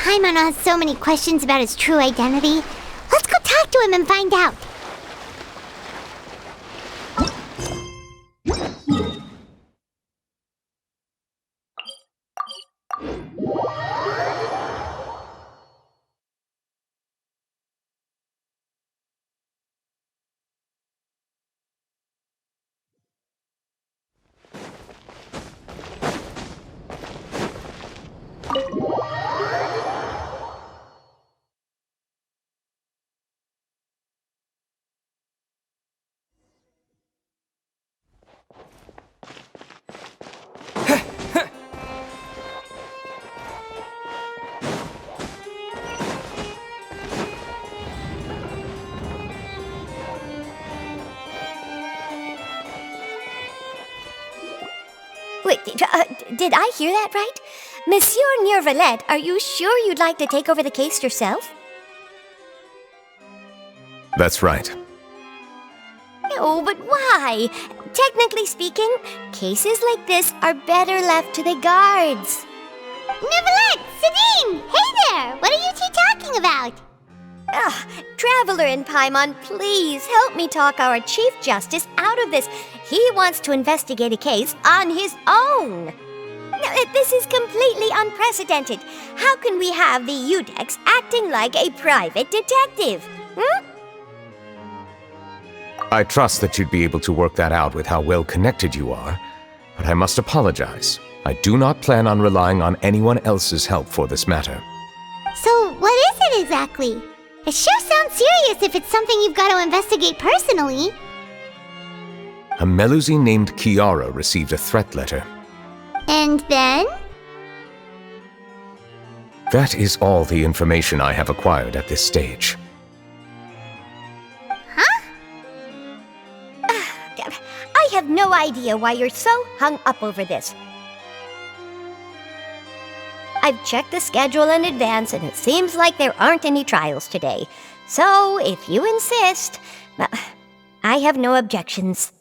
Paimon has so many questions about his true identity. Let's go talk to him and find out. Wait, did I hear that right? Monsieur Neuvillette, are you sure you'd like to take over the case yourself? That's right. Oh, but why? Technically speaking, cases like this are better left to the guards. Neuvillette! Sidine! Hey there! What are you two talking about? Traveler and Paimon, please help me talk our Chief Justice out of this. He wants to investigate a case on his own. Now, this is completely unprecedented. How can we have the Udex acting like a private detective? I trust that you'd be able to work that out with how well connected you are, but I must apologize. I do not plan on relying on anyone else's help for this matter. So, what is it exactly? It sure sounds serious if it's something you've got to investigate personally. A Melusine named Kiara received a threat letter. And then? That is all the information I have acquired at this stage. Huh? I have no idea why you're so hung up over this. I've checked the schedule in advance, and it seems like there aren't any trials today. So, if you insist, I have no objections.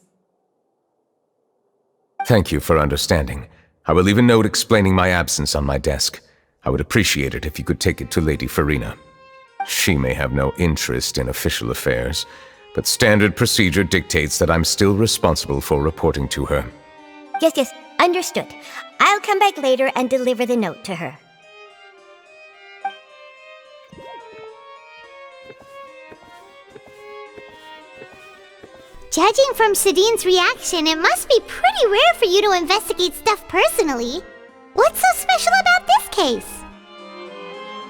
Thank you for understanding. I will leave a note explaining my absence on my desk. I would appreciate it if you could take it to Lady Farina. She may have no interest in official affairs, but standard procedure dictates that I'm still responsible for reporting to her. Yes, understood. I'll come back later and deliver the note to her. Judging from Sidine's reaction, it must be pretty rare for you to investigate stuff personally. What's so special about this case?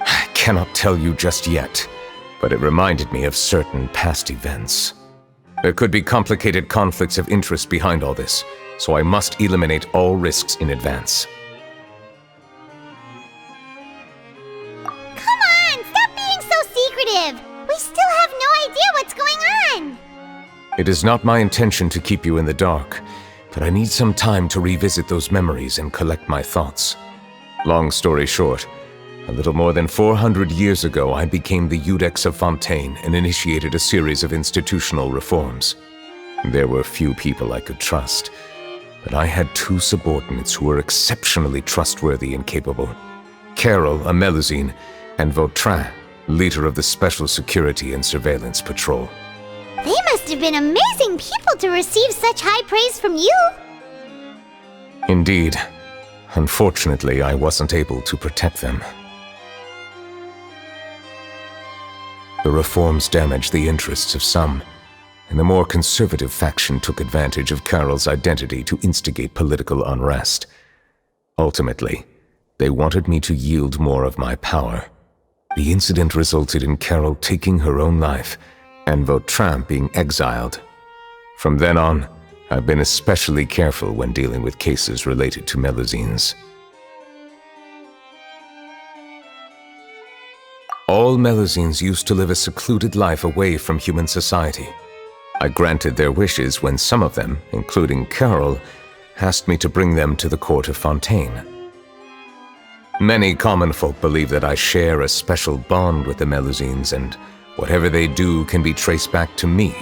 I cannot tell you just yet, but it reminded me of certain past events. There could be complicated conflicts of interest behind all this, so I must eliminate all risks in advance. Come on, stop being so secretive! We still have no idea what's going on! It is not my intention to keep you in the dark, but I need some time to revisit those memories and collect my thoughts. Long story short, a little more than 400 years ago, I became the Udex of Fontaine and initiated a series of institutional reforms. There were few people I could trust, but I had two subordinates who were exceptionally trustworthy and capable. Carol, a Melusine, and Vautrin, leader of the Special Security and Surveillance Patrol. They must have been amazing people to receive such high praise from you! Indeed. Unfortunately, I wasn't able to protect them. The reforms damaged the interests of some, and the more conservative faction took advantage of Carol's identity to instigate political unrest. Ultimately, they wanted me to yield more of my power. The incident resulted in Carol taking her own life, and Vautrin being exiled. From then on, I've been especially careful when dealing with cases related to Melusines. All Melusines used to live a secluded life away from human society. I granted their wishes when some of them, including Carol, asked me to bring them to the court of Fontaine. Many common folk believe that I share a special bond with the Melusines, and whatever they do can be traced back to me.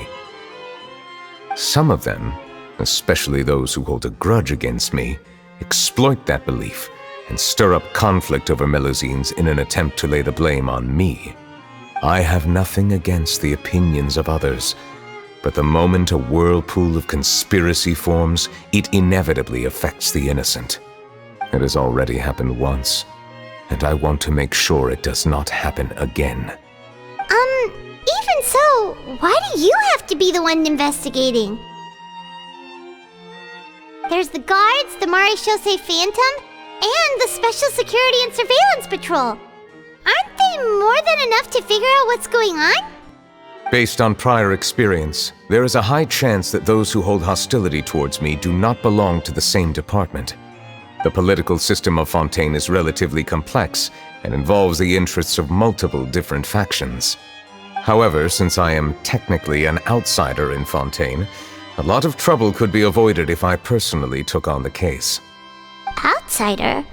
Some of them, especially those who hold a grudge against me, exploit that belief and stir up conflict over Melusines in an attempt to lay the blame on me. I have nothing against the opinions of others, but the moment a whirlpool of conspiracy forms, it inevitably affects the innocent. It has already happened once, and I want to make sure it does not happen again. Even so, why do you have to be the one investigating? There's the guards, the Marechaussee Phantom, and the Special Security and Surveillance Patrol. Aren't they more than enough to figure out what's going on? Based on prior experience, there is a high chance that those who hold hostility towards me do not belong to the same department. The political system of Fontaine is relatively complex and involves the interests of multiple different factions. However, since I am technically an outsider in Fontaine, a lot of trouble could be avoided if I personally took on the case. Outsider?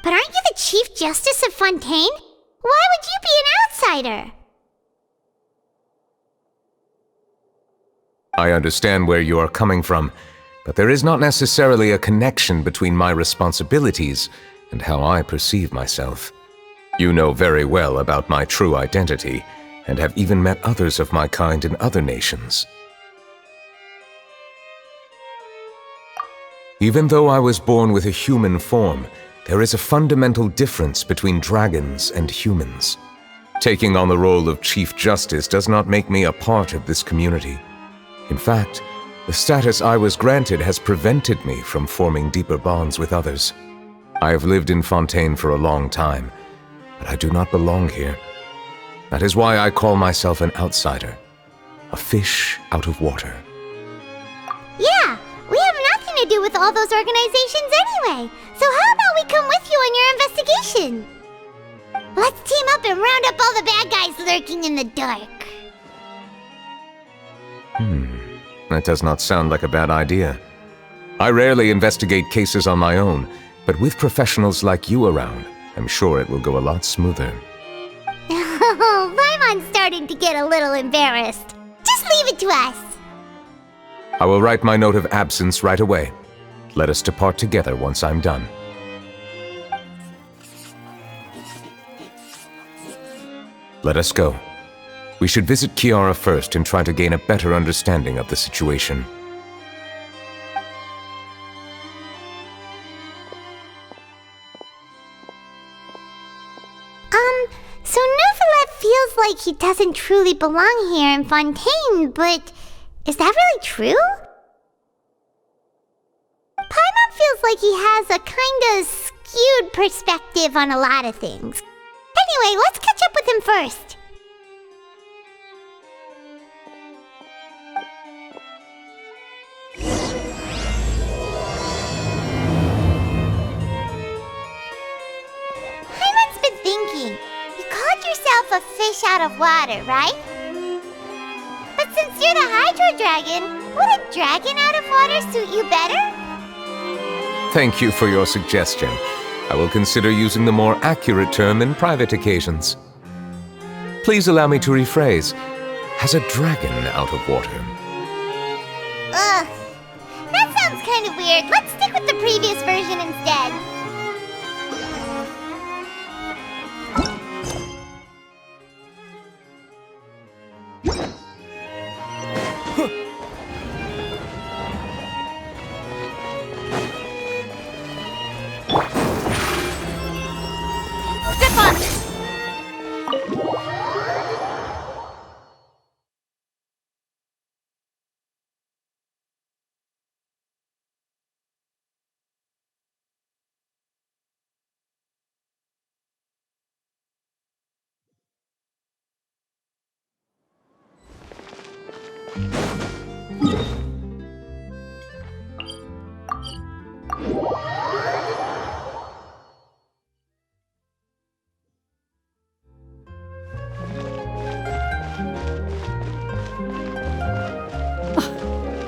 But aren't you the Chief Justice of Fontaine? Why would you be an outsider? I understand where you are coming from, but there is not necessarily a connection between my responsibilities and how I perceive myself. You know very well about my true identity, and have even met others of my kind in other nations. Even though I was born with a human form, there is a fundamental difference between dragons and humans. Taking on the role of Chief Justice does not make me a part of this community. In fact, the status I was granted has prevented me from forming deeper bonds with others. I have lived in Fontaine for a long time, but I do not belong here. That is why I call myself an outsider, a fish out of water. Yeah, we have nothing to do with all those organizations anyway, so how about we come with you on your investigation? Let's team up and round up all the bad guys lurking in the dark. That does not sound like a bad idea. I rarely investigate cases on my own, but with professionals like you around, I'm sure it will go a lot smoother. Oh, Paimon's starting to get a little embarrassed. Just leave it to us. I will write my note of absence right away. Let us depart together once I'm done. Let us go. We should visit Kiara first and try to gain a better understanding of the situation. So Neuvillette feels like he doesn't truly belong here in Fontaine, but is that really true? Paimon feels like he has a kinda skewed perspective on a lot of things. Anyway, let's catch up with him first. Paimon's been thinking. You called yourself a fish out of water, right? But since you're the Hydro Dragon, would a dragon out of water suit you better? Thank you for your suggestion. I will consider using the more accurate term in private occasions. Please allow me to rephrase. Has a dragon out of water? Ugh. That sounds kind of weird. Let's stick with the previous version instead.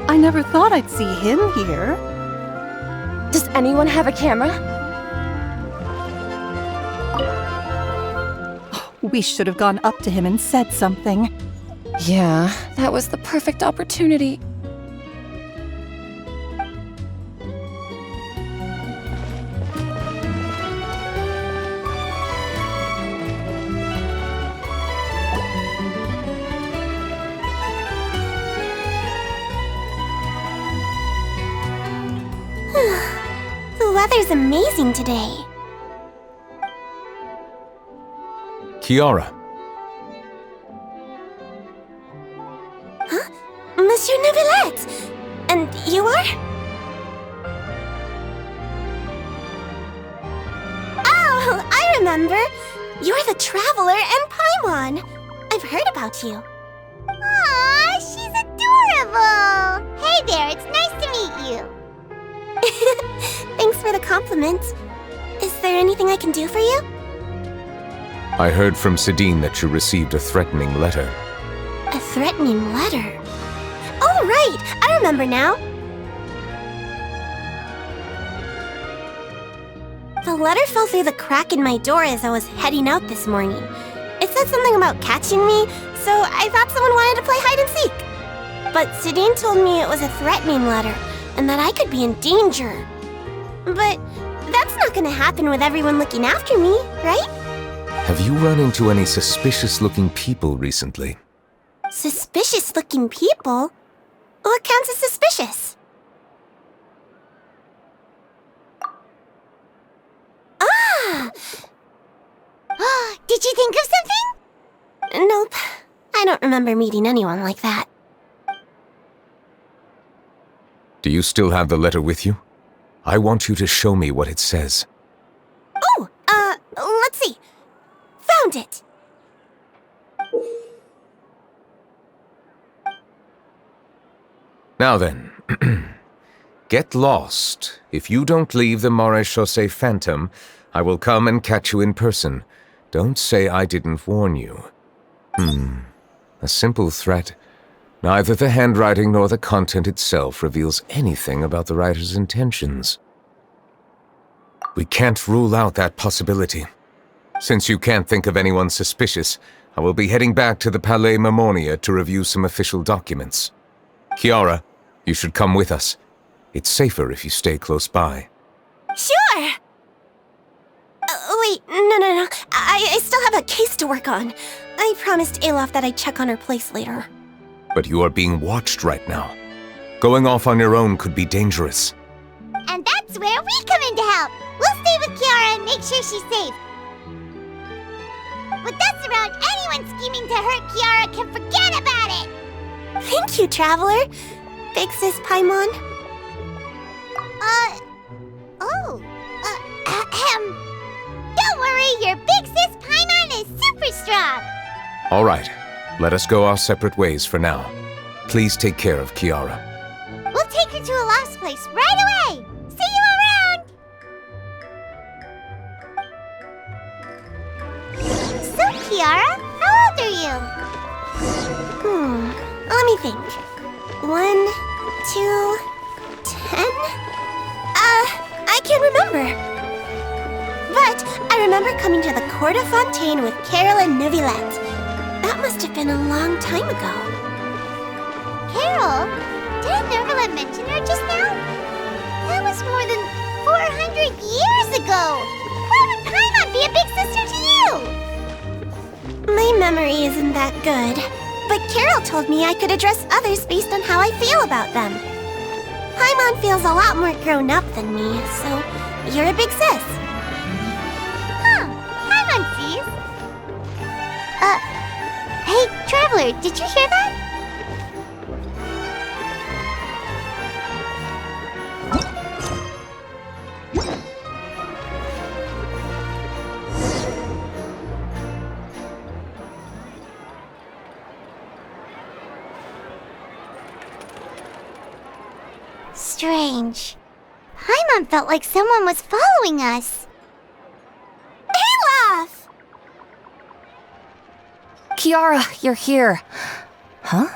I never thought I'd see him here. Does anyone have a camera? We should have gone up to him and said something. Yeah, that was the perfect opportunity. amazing today. Kiara, Monsieur Neuvillette! And you are? Oh, I remember! You're the Traveler and Paimon! I've heard about you. Aw, she's adorable! Hey there, it's nice to meet you. Thanks for the compliment. Is there anything I can do for you? I heard from Sidine that you received a threatening letter. A threatening letter? Oh, right! I remember now! The letter fell through the crack in my door as I was heading out this morning. It said something about catching me, so I thought someone wanted to play hide and seek. But Sidine told me it was a threatening letter, and that I could be in danger. But that's not gonna happen with everyone looking after me, right? Have you run into any suspicious-looking people recently? Suspicious-looking people? What counts as suspicious? Ah! Did you think of something? Nope. I don't remember meeting anyone like that. Do you still have the letter with you? I want you to show me what it says. Oh, let's see. Found it. Now then, get lost. If you don't leave the Maréchaussée Phantom, I will come and catch you in person. Don't say I didn't warn you. A simple threat. Neither the handwriting nor the content itself reveals anything about the writer's intentions. We can't rule out that possibility. Since you can't think of anyone suspicious, I will be heading back to the Palais Mermonia to review some official documents. Kiara, you should come with us. It's safer if you stay close by. Sure! Wait, no. I still have a case to work on. I promised Alof that I'd check on her place later. But you are being watched right now. Going off on your own could be dangerous. And that's where we come in to help. We'll stay with Kiara and make sure she's safe. With us around, anyone scheming to hurt Kiara can forget about it! Thank you, Traveler. Big Sis Paimon. Don't worry, your Big Sis Paimon is super strong! All right, let us go our separate ways for now. Please take care of Kiara. We'll take her to a lost place right away! See you around! So, Kiara, how old are you? Let me think. 1, 2, 10? I can't remember. But I remember coming to the Court of Fontaine with Carol and Neuvillette. That must have been a long time ago. Carol? Didn't Neuvillette mention her just now? That was more than 400 years ago! Why would Paimon be a big sister to you? My memory isn't that good, but Carol told me I could address others based on how I feel about them. Paimon feels a lot more grown up than me, so you're a big sis. Huh, Paimon sees. Hey, Traveler, did you hear that? Strange. Paimon felt like someone was following us. Olaf! Kiara, you're here. Huh?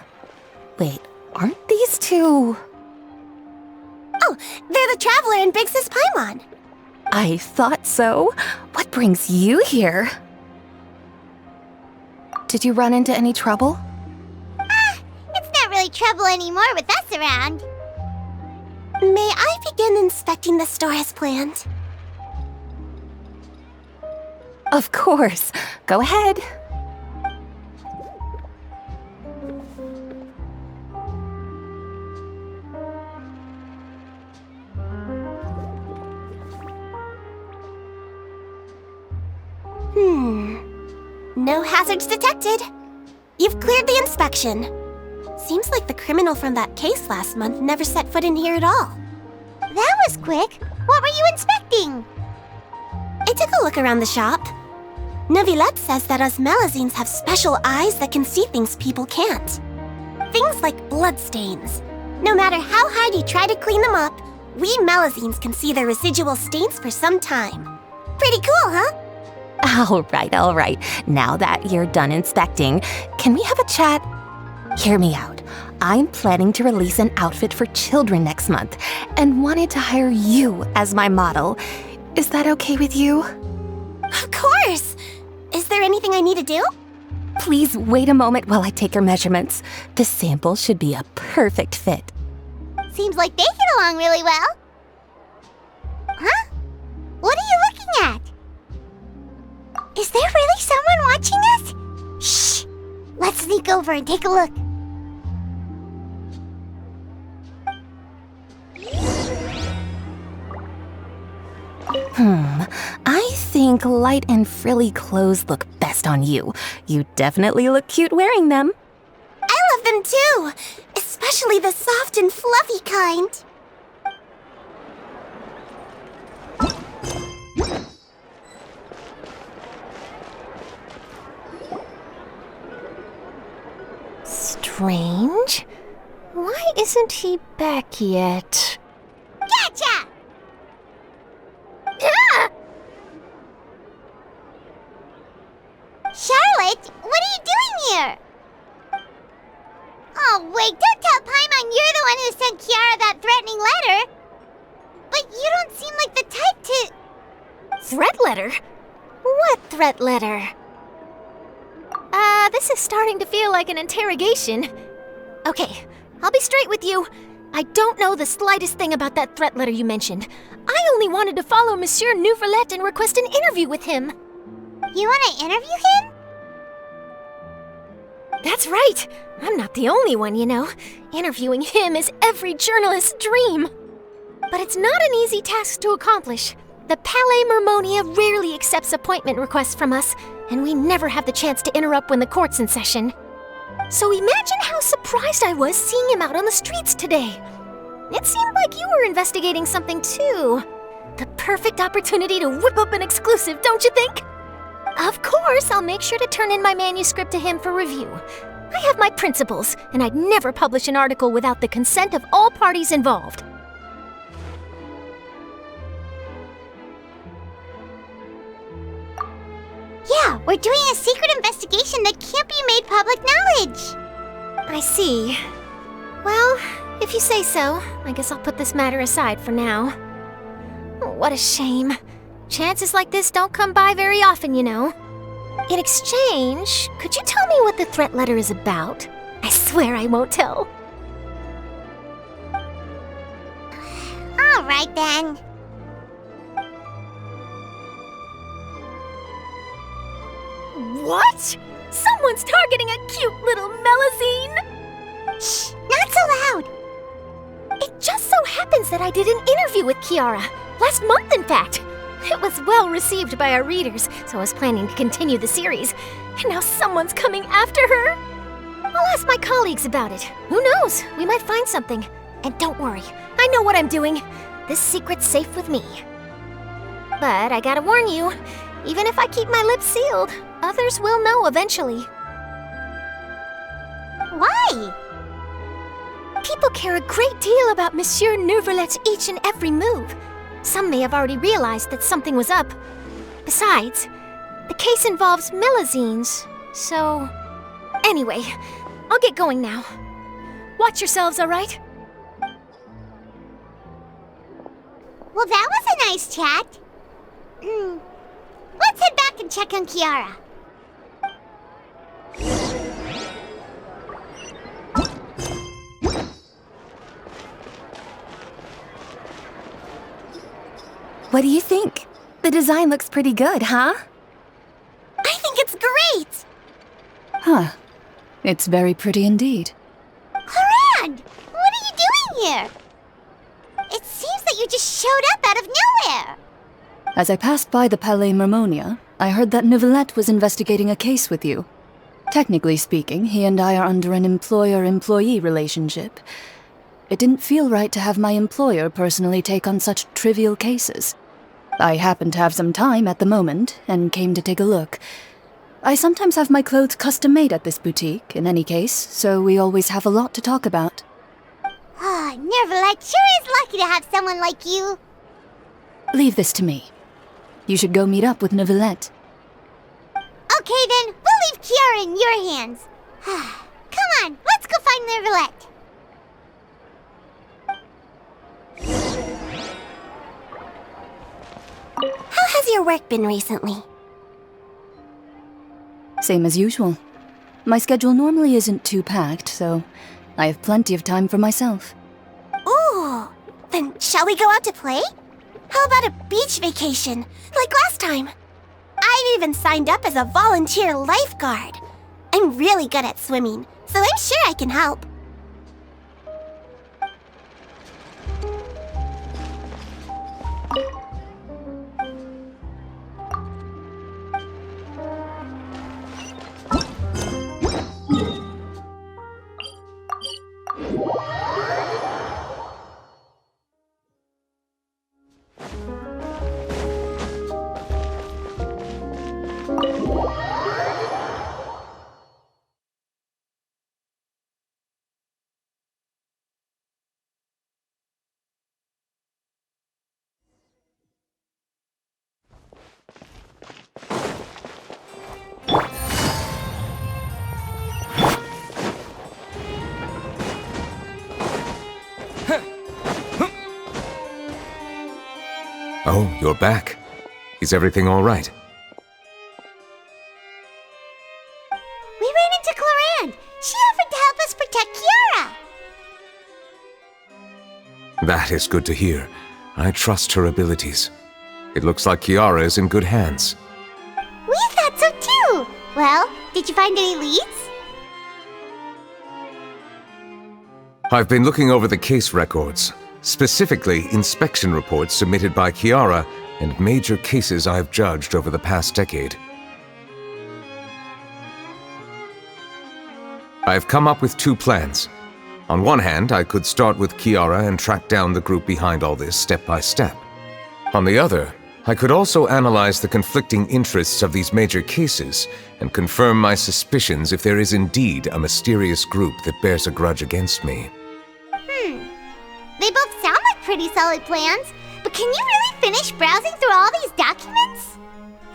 Wait, aren't these two? Oh, they're the Traveler and Big Sis Paimon. I thought so. What brings you here? Did you run into any trouble? It's not really trouble anymore with us around. May I begin inspecting the store as planned? Of course. Go ahead. No hazards detected. You've cleared the inspection. Seems like the criminal from that case last month never set foot in here at all. That was quick. What were you inspecting? I took a look around the shop. Neuvillette says that us Melazines have special eyes that can see things people can't. Things like bloodstains. No matter how hard you try to clean them up, we Melazines can see their residual stains for some time. Pretty cool, huh? All right. Now that you're done inspecting, can we have a chat? Hear me out. I'm planning to release an outfit for children next month and wanted to hire you as my model. Is that okay with you? Of course! Is there anything I need to do? Please wait a moment while I take your measurements. The sample should be a perfect fit. Seems like they get along really well. Huh? What are you looking at? Is there really someone watching us? Shh! Let's sneak over and take a look. I think light and frilly clothes look best on you. You definitely look cute wearing them. I love them too! Especially the soft and fluffy kind. Strange. Why isn't he back yet? Gotcha! Ah! Charlotte, what are you doing here? Oh, wait, don't tell Paimon you're the one who sent Kiara that threatening letter. But you don't seem like the type to... Threat letter? What threat letter? This is starting to feel like an interrogation. Okay, I'll be straight with you. I don't know the slightest thing about that threat letter you mentioned. I only wanted to follow Monsieur Neuvillette and request an interview with him. You want to interview him? That's right. I'm not the only one, you know. Interviewing him is every journalist's dream. But it's not an easy task to accomplish. The Palais Mermonia rarely accepts appointment requests from us, and we never have the chance to interrupt when the court's in session. So imagine how surprised I was seeing him out on the streets today. It seemed like you were investigating something too. The perfect opportunity to whip up an exclusive, don't you think? Of course, I'll make sure to turn in my manuscript to him for review. I have my principles, and I'd never publish an article without the consent of all parties involved. Yeah, we're doing a secret investigation that can't be made public knowledge. I see. Well, if you say so, I guess I'll put this matter aside for now. What a shame. Chances like this don't come by very often, you know. In exchange, could you tell me what the threat letter is about? I swear I won't tell. All right, then. What? Someone's targeting a cute little Melazine? Shh, not so loud. It just so happens that I did an interview with Kiara. Last month, in fact. It was well received by our readers, so I was planning to continue the series. And now someone's coming after her. I'll ask my colleagues about it. Who knows? We might find something. And don't worry, I know what I'm doing. This secret's safe with me. But I gotta warn you, even if I keep my lips sealed, others will know eventually. Why? People care a great deal about Monsieur Neuvillette's each and every move. Some may have already realized that something was up. Besides, the case involves Melazines, so... Anyway, I'll get going now. Watch yourselves, all right? Well, that was a nice chat. Let's head back and check on Kiara. What do you think? The design looks pretty good, huh? I think it's great! Huh. It's very pretty indeed. Haran! What are you doing here? It seems that you just showed up out of nowhere. As I passed by the Palais Mermonia, I heard that Neuvillette was investigating a case with you. Technically speaking, he and I are under an employer-employee relationship. It didn't feel right to have my employer personally take on such trivial cases. I happen to have some time at the moment, and came to take a look. I sometimes have my clothes custom-made at this boutique, in any case, so we always have a lot to talk about. Ah, Neuvillette sure is lucky to have someone like you. Leave this to me. You should go meet up with Neuvillette. Okay then, we'll leave Kiara in your hands. Come on, let's go find Neuvillette. How has your work been recently? Same as usual. My schedule normally isn't too packed, so I have plenty of time for myself. Ooh, then shall we go out to play? How about a beach vacation, like last time? I've even signed up as a volunteer lifeguard. I'm really good at swimming, so I'm sure I can help. Oh, you're back. Is everything all right? We ran into Clorande. She offered to help us protect Kiara. That is good to hear. I trust her abilities. It looks like Kiara is in good hands. We thought so too. Well, did you find any leads? I've been looking over the case records, specifically inspection reports submitted by Kiara and major cases I've judged over the past decade. I've come up with two plans. On one hand, I could start with Kiara and track down the group behind all this step by step. On the other, I could also analyze the conflicting interests of these major cases and confirm my suspicions if there is indeed a mysterious group that bears a grudge against me. They both sound like pretty solid plans, but can you really finish browsing through all these documents?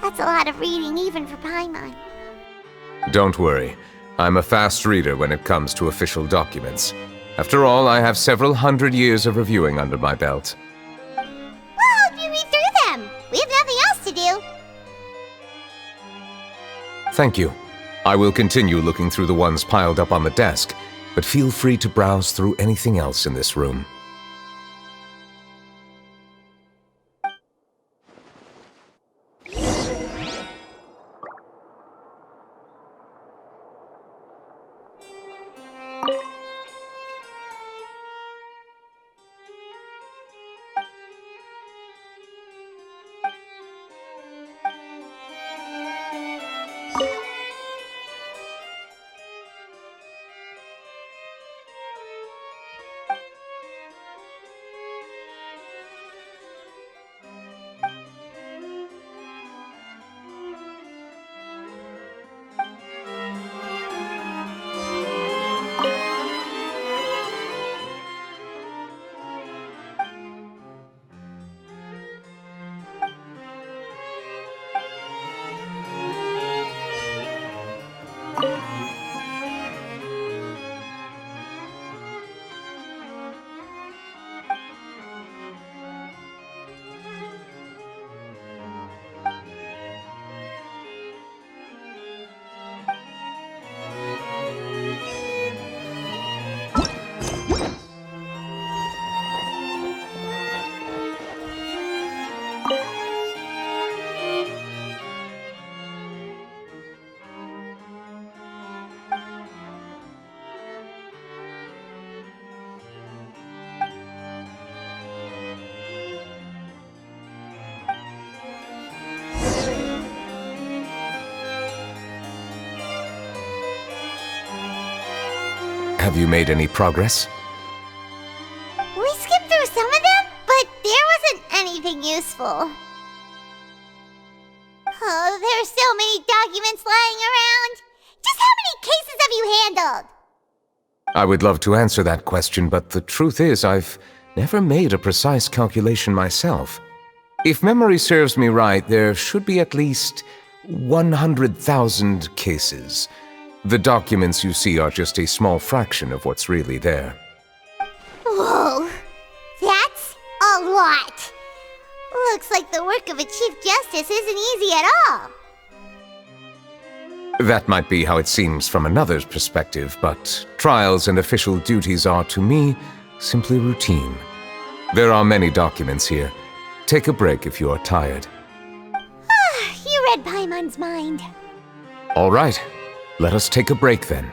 That's a lot of reading even for Paimon. Don't worry. I'm a fast reader when it comes to official documents. After all, I have several hundred years of reviewing under my belt. We'll help you read through them. We have nothing else to do. Thank you. I will continue looking through the ones piled up on the desk, but feel free to browse through anything else in this room. Have you made any progress? We skimmed through some of them, but there wasn't anything useful. Oh, there are so many documents lying around. Just how many cases have you handled? I would love to answer that question, but the truth is I've never made a precise calculation myself. If memory serves me right, there should be at least 100,000 cases. The documents you see are just a small fraction of what's really there. Whoa, that's a lot. Looks like the work of a Chief Justice isn't easy at all. That might be how it seems from another's perspective, but trials and official duties are, to me, simply routine. There are many documents here. Take a break if you are tired. You read Paimon's mind. All right, let us take a break then.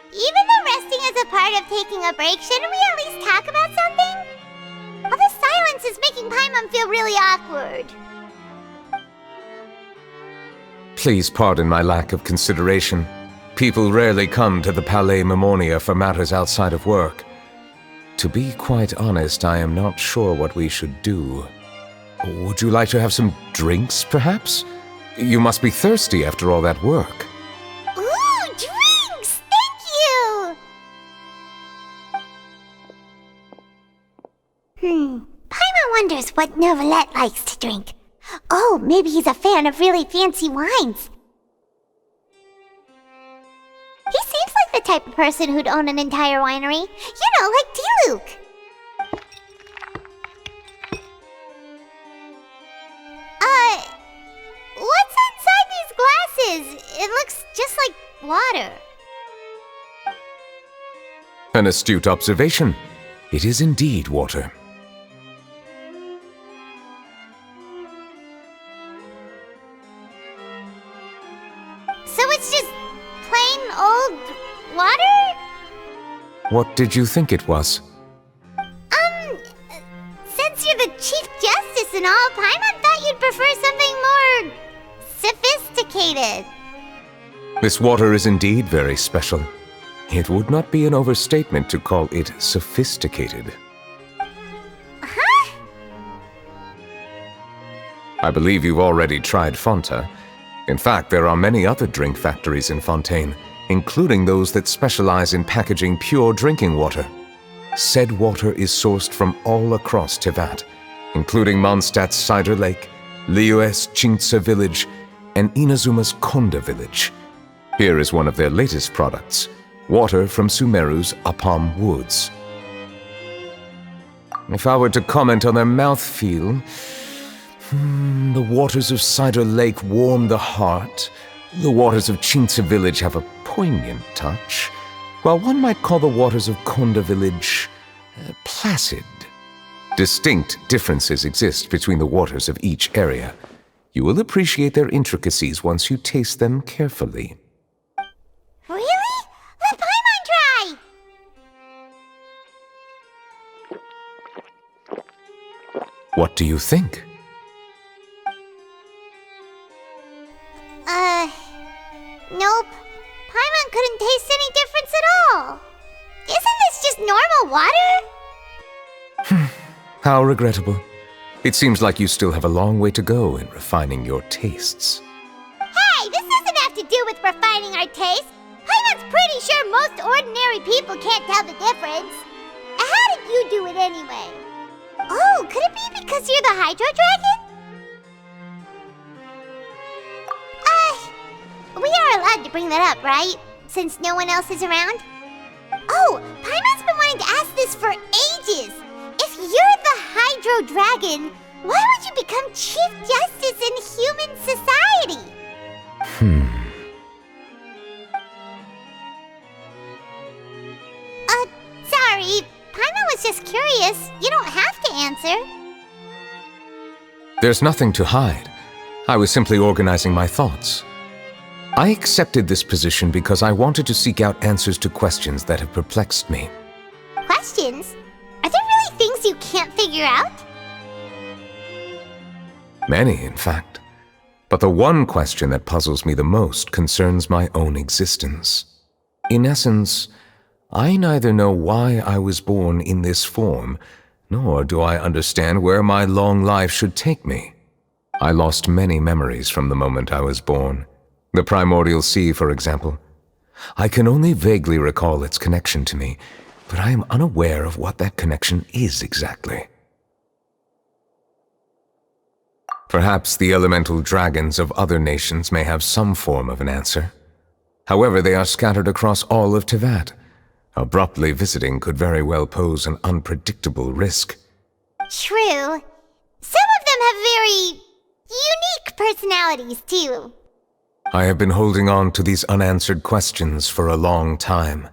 Even though resting is a part of taking a break, shouldn't we at least talk about something? All the silence is making Paimon feel really awkward. Please pardon my lack of consideration. People rarely come to the Palais Memonia for matters outside of work. To be quite honest, I am not sure what we should do. Would you like to have some drinks, perhaps? You must be thirsty after all that work. Ooh, drinks! Thank you! Paimon wonders what Neuvillette likes to drink. Oh, maybe he's a fan of really fancy wines. He seems like the type of person who'd own an entire winery. You know, like D-Luke. What's inside these glasses? It looks just like water. An astute observation. It is indeed water. So it's just plain old water? What did you think it was? Since you're the Chief Justice and all, Paimon thought you'd prefer something more sophisticated. This water is indeed very special. It would not be an overstatement to call it sophisticated. Huh? I believe you've already tried Fonta. In fact, there are many other drink factories in Fontaine, including those that specialize in packaging pure drinking water. Said water is sourced from all across Tevat, including Mondstadt's Cider Lake, Liyue's Chintsa Village, and Inazuma's Konda Village. Here is one of their latest products, water from Sumeru's Apam Woods. If I were to comment on their mouthfeel, the waters of Cider Lake warm the heart, the waters of Chintsa Village have a poignant touch, while one might call the waters of Konda Village placid. Distinct differences exist between the waters of each area. You will appreciate their intricacies once you taste them carefully. Really? Let Paimon try! What do you think? Nope. Paimon couldn't taste any difference at all. Isn't this just normal water? How regrettable. It seems like you still have a long way to go in refining your tastes. Hey, this doesn't have to do with refining our taste. Paimon's pretty sure most ordinary people can't tell the difference. How did you do it anyway? Oh, could it be because you're the Hydro Dragon? We are allowed to bring that up, right? Since no one else is around? Oh, Paimon's been wanting to ask this for ages! If you're the Hydro Dragon, why would you become Chief Justice in human society? Sorry. Paimon was just curious. You don't have to answer. There's nothing to hide. I was simply organizing my thoughts. I accepted this position because I wanted to seek out answers to questions that have perplexed me. Questions? Are there really things you can't figure out? Many, in fact. But the one question that puzzles me the most concerns my own existence. In essence, I neither know why I was born in this form, nor do I understand where my long life should take me. I lost many memories from the moment I was born. The primordial sea, for example. I can only vaguely recall its connection to me, but I am unaware of what that connection is exactly. Perhaps the elemental dragons of other nations may have some form of an answer. However, they are scattered across all of Teyvat. Abruptly visiting could very well pose an unpredictable risk. True. Some of them have very unique personalities, too. I have been holding on to these unanswered questions for a long time.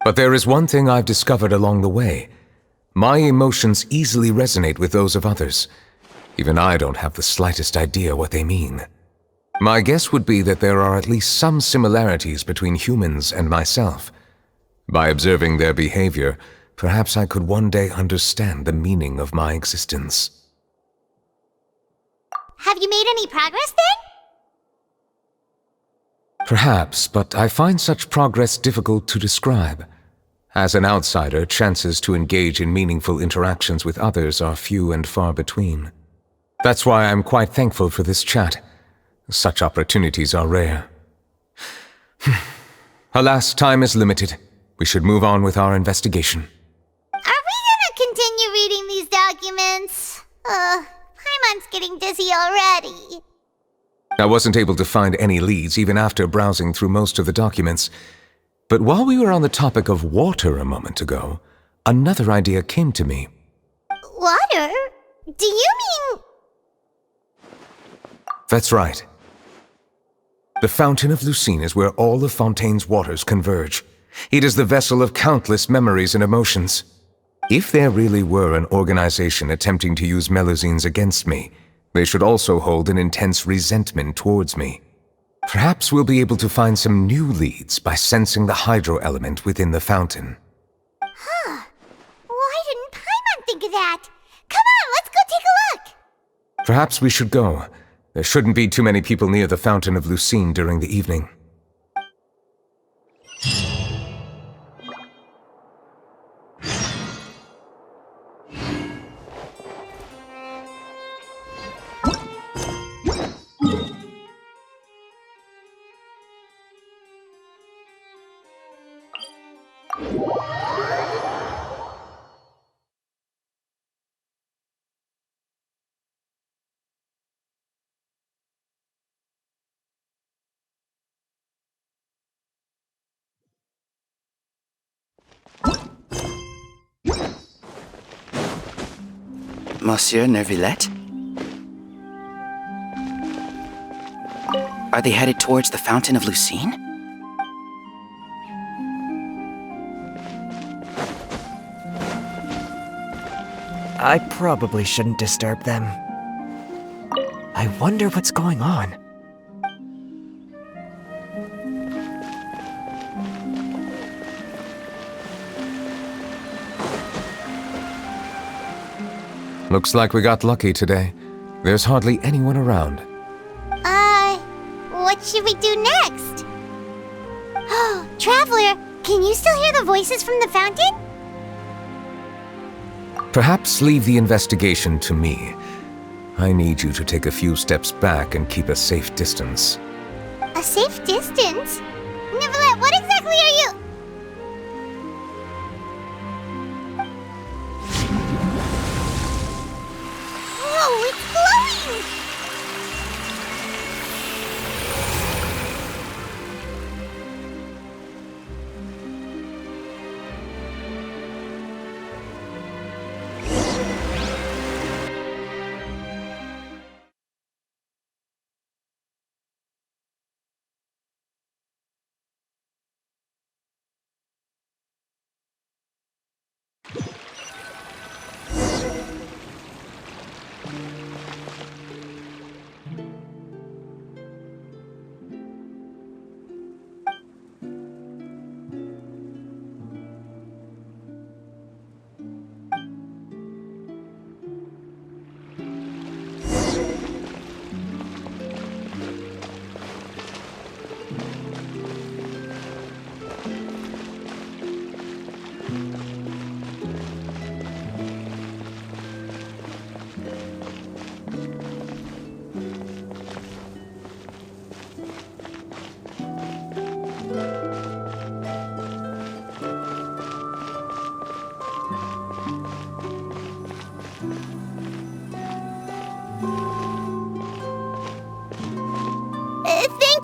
But there is one thing I've discovered along the way. My emotions easily resonate with those of others. Even I don't have the slightest idea what they mean. My guess would be that there are at least some similarities between humans and myself. By observing their behavior, perhaps I could one day understand the meaning of my existence. Have you made any progress then? Perhaps, but I find such progress difficult to describe. As an outsider, chances to engage in meaningful interactions with others are few and far between. That's why I'm quite thankful for this chat. Such opportunities are rare. Alas, time is limited. We should move on with our investigation. Are we gonna continue reading these documents? Paimon's getting dizzy already. I wasn't able to find any leads even after browsing through most of the documents. But while we were on the topic of water a moment ago, another idea came to me. Water? Do you mean... That's right. The Fountain of Lucine is where all of Fontaine's waters converge. It is the vessel of countless memories and emotions. If there really were an organization attempting to use Melusines against me, they should also hold an intense resentment towards me. Perhaps we'll be able to find some new leads by sensing the hydro element within the fountain. Huh. Why didn't Paimon think of that? Come on, let's go take a look! Perhaps we should go. There shouldn't be too many people near the Fountain of Lucine during the evening. Monsieur Neuvillette? Are they headed towards the Fountain of Lucine? I probably shouldn't disturb them. I wonder what's going on. Looks like we got lucky today. There's hardly anyone around. What should we do next? Oh, Traveler, can you still hear the voices from the fountain? Perhaps leave the investigation to me. I need you to take a few steps back and keep a safe distance. A safe distance? Neuvillette, what exactly are you... Whoa, it's glowing!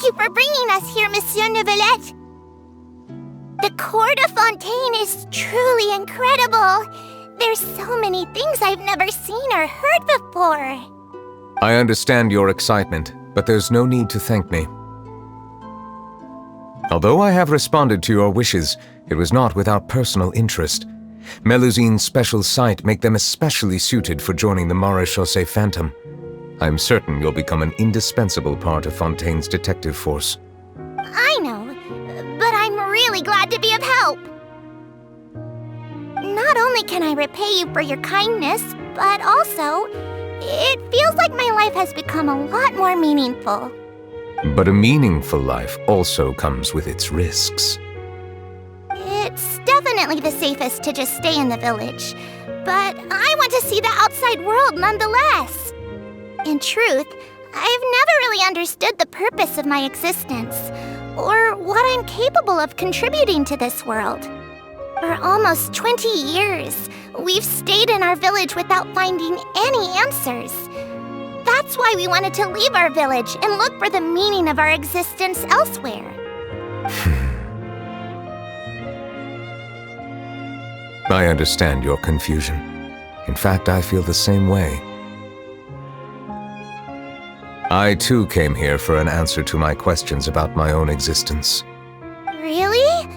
you for bringing us here, Monsieur Neuvillette. The court of Fontaine is truly incredible. There's so many things I've never seen or heard before. I understand your excitement, but there's no need to thank me. Although I have responded to your wishes, it was not without personal interest. Melusine's special sight make them especially suited for joining the Maréchaussée Phantom. I'm certain you'll become an indispensable part of Fontaine's detective force. I know, but I'm really glad to be of help. Not only can I repay you for your kindness, but also, it feels like my life has become a lot more meaningful. But a meaningful life also comes with its risks. It's definitely the safest to just stay in the village, but I want to see the outside world nonetheless. In truth, I've never really understood the purpose of my existence, or what I'm capable of contributing to this world. For almost 20 years, we've stayed in our village without finding any answers. That's why we wanted to leave our village and look for the meaning of our existence elsewhere. I understand your confusion. In fact, I feel the same way. I too came here for an answer to my questions about my own existence. Really?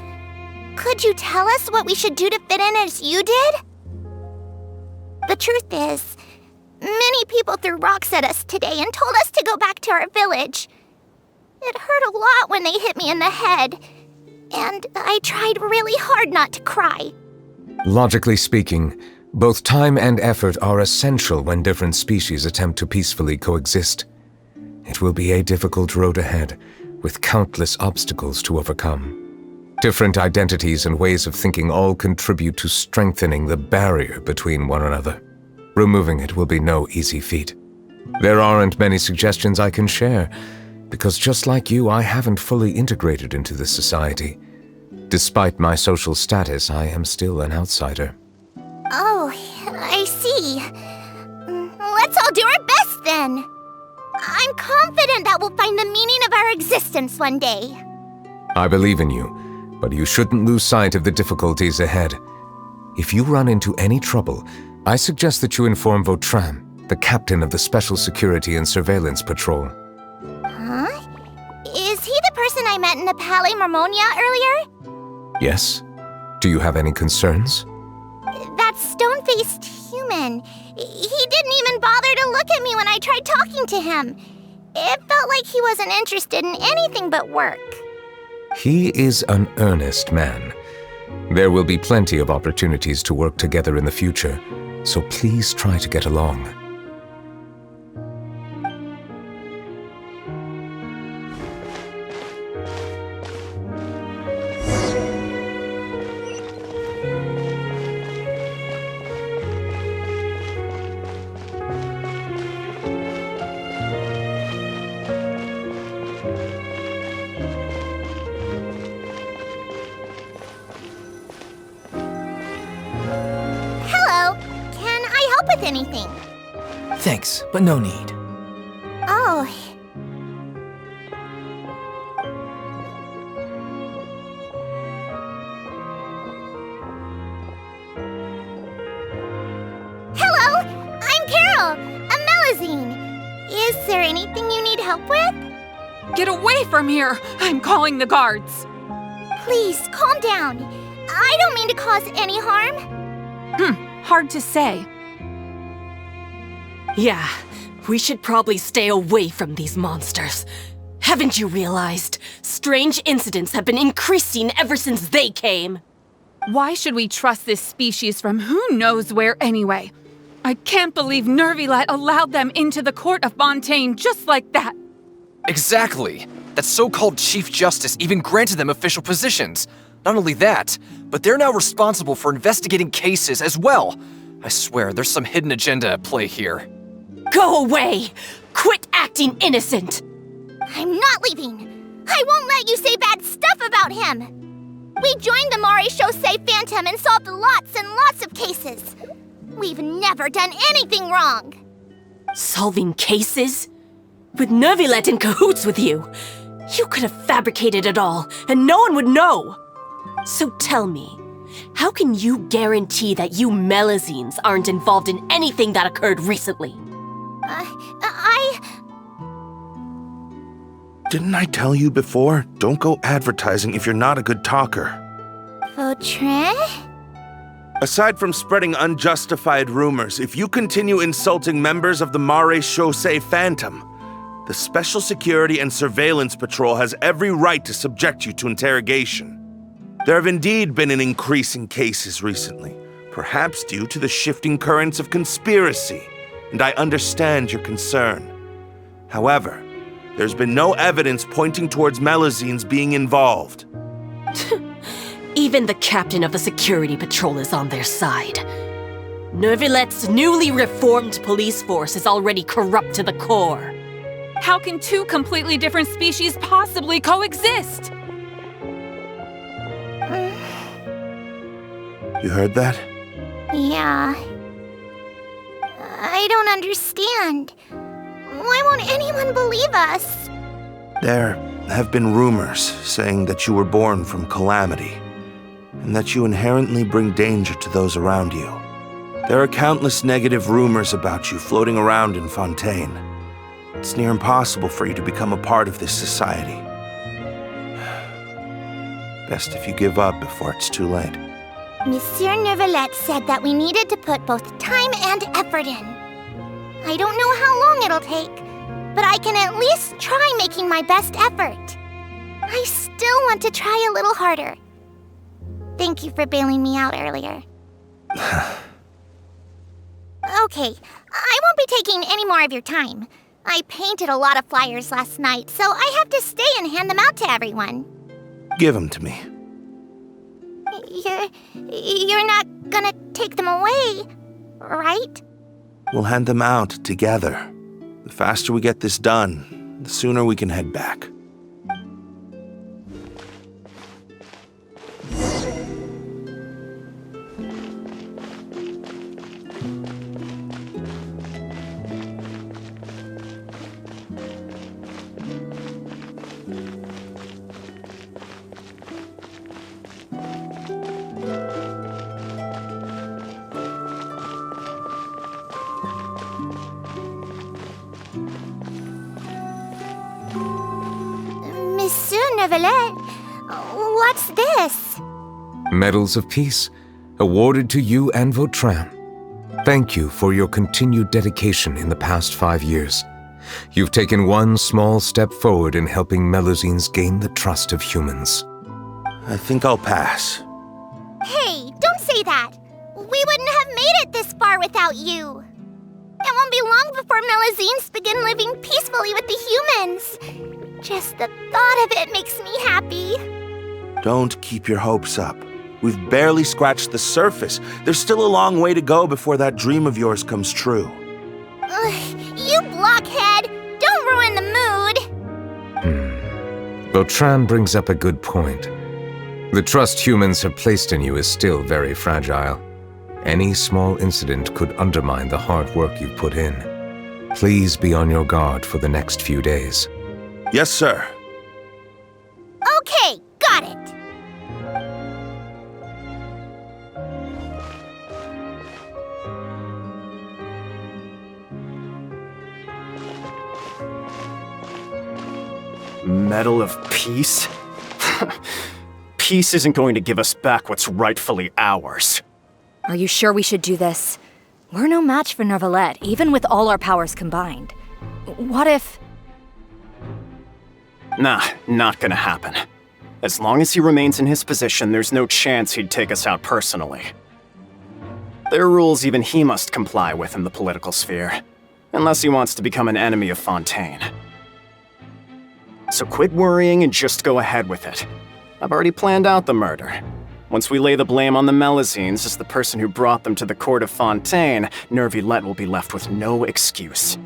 Could you tell us what we should do to fit in as you did? The truth is, many people threw rocks at us today and told us to go back to our village. It hurt a lot when they hit me in the head, and I tried really hard not to cry. Logically speaking, both time and effort are essential when different species attempt to peacefully coexist. It will be a difficult road ahead, with countless obstacles to overcome. Different identities and ways of thinking all contribute to strengthening the barrier between one another. Removing it will be no easy feat. There aren't many suggestions I can share, because just like you, I haven't fully integrated into this society. Despite my social status, I am still an outsider. Oh, I see. Let's all do our best then. I'm confident that we'll find the meaning of our existence one day. I believe in you, but you shouldn't lose sight of the difficulties ahead. If you run into any trouble, I suggest that you inform Vautrin, the captain of the Special Security and Surveillance Patrol. Huh? Is he the person I met in the Palais Marmonia earlier? Yes? Do you have any concerns? That stone-faced human. He didn't even bother to look at me when I tried talking to him. It felt like he wasn't interested in anything but work. He is an earnest man. There will be plenty of opportunities to work together in the future, so please try to get along. With anything. Thanks, but no need. Oh. Hello, I'm Carol, a Melusine. Is there anything you need help with? Get away from here! I'm calling the guards. Please, calm down. I don't mean to cause any harm. Hard to say. Yeah, we should probably stay away from these monsters. Haven't you realized? Strange incidents have been increasing ever since they came. Why should we trust this species from who knows where anyway? I can't believe Neuvillette allowed them into the court of Fontaine just like that. Exactly. That so-called Chief Justice even granted them official positions. Not only that, but they're now responsible for investigating cases as well. I swear, there's some hidden agenda at play here. Go away! Quit acting innocent! I'm not leaving! I won't let you say bad stuff about him! We joined the Maréchaussée Phantom and solved lots and lots of cases. We've never done anything wrong. Solving cases? With Neuvillette in cahoots with you? You could have fabricated it all, and no one would know! So tell me, how can you guarantee that you Melazines aren't involved in anything that occurred recently? Didn't I tell you before? Don't go advertising if you're not a good talker. Vautrin? Aside from spreading unjustified rumors, if you continue insulting members of the Mare Chaussee Phantom, the Special Security and Surveillance Patrol has every right to subject you to interrogation. There have indeed been an increase in cases recently, perhaps due to the shifting currents of conspiracy, and I understand your concern. However, there's been no evidence pointing towards Melazines being involved. Even the captain of the security patrol is on their side. Neuvillette's newly reformed police force is already corrupt to the core. How can two completely different species possibly coexist? You heard that? Yeah. I don't understand. Why won't anyone believe us? There have been rumors saying that you were born from calamity, and that you inherently bring danger to those around you. There are countless negative rumors about you floating around in Fontaine. It's near impossible for you to become a part of this society. Best if you give up before it's too late. Monsieur Neuvillette said that we needed to put both time and effort in. I don't know how long it'll take, but I can at least try making my best effort. I still want to try a little harder. Thank you for bailing me out earlier. Okay, I won't be taking any more of your time. I painted a lot of flyers last night, so I have to stay and hand them out to everyone. Give them to me. You're not gonna take them away, right? We'll hand them out together. The faster we get this done, the sooner we can head back. Monsieur Neuvillette, what's this? Medals of Peace, awarded to you and Vautrin. Thank you for your continued dedication in the past 5 years. You've taken one small step forward in helping Melazines gain the trust of humans. I think I'll pass. Hey, don't say that! We wouldn't have made it this far without you! It won't be long before Melazines begin living peacefully with the humans. Just the thought of it makes me happy. Don't keep your hopes up. We've barely scratched the surface. There's still a long way to go before that dream of yours comes true. You blockhead! Don't ruin the mood! Vautrin brings up a good point. The trust humans have placed in you is still very fragile. Any small incident could undermine the hard work you've put in. Please be on your guard for the next few days. Yes, sir. Okay, got it! Medal of Peace? Peace isn't going to give us back what's rightfully ours. Are you sure we should do this? We're no match for Neuvillette, even with all our powers combined. What if... Nah, not gonna happen. As long as he remains in his position, there's no chance he'd take us out personally. There are rules even he must comply with in the political sphere, unless he wants to become an enemy of Fontaine. So quit worrying and just go ahead with it. I've already planned out the murder. Once we lay the blame on the Melazines as the person who brought them to the court of Fontaine, Neuvillette will be left with no excuse.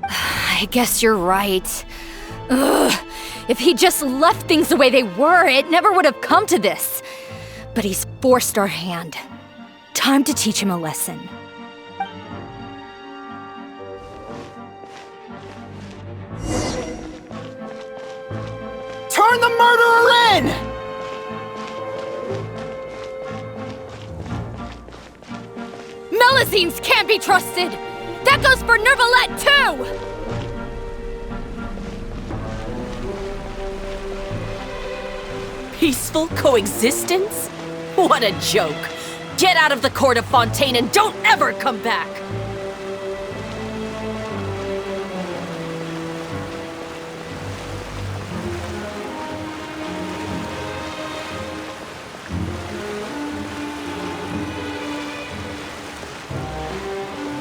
I guess you're right. Ugh. If he just left things the way they were, it never would have come to this. But he's forced our hand. Time to teach him a lesson. turn the murderer in! Melazines can't be trusted! That goes for Neuvillette, too! Peaceful coexistence? What a joke! Get out of the court of Fontaine and don't ever come back!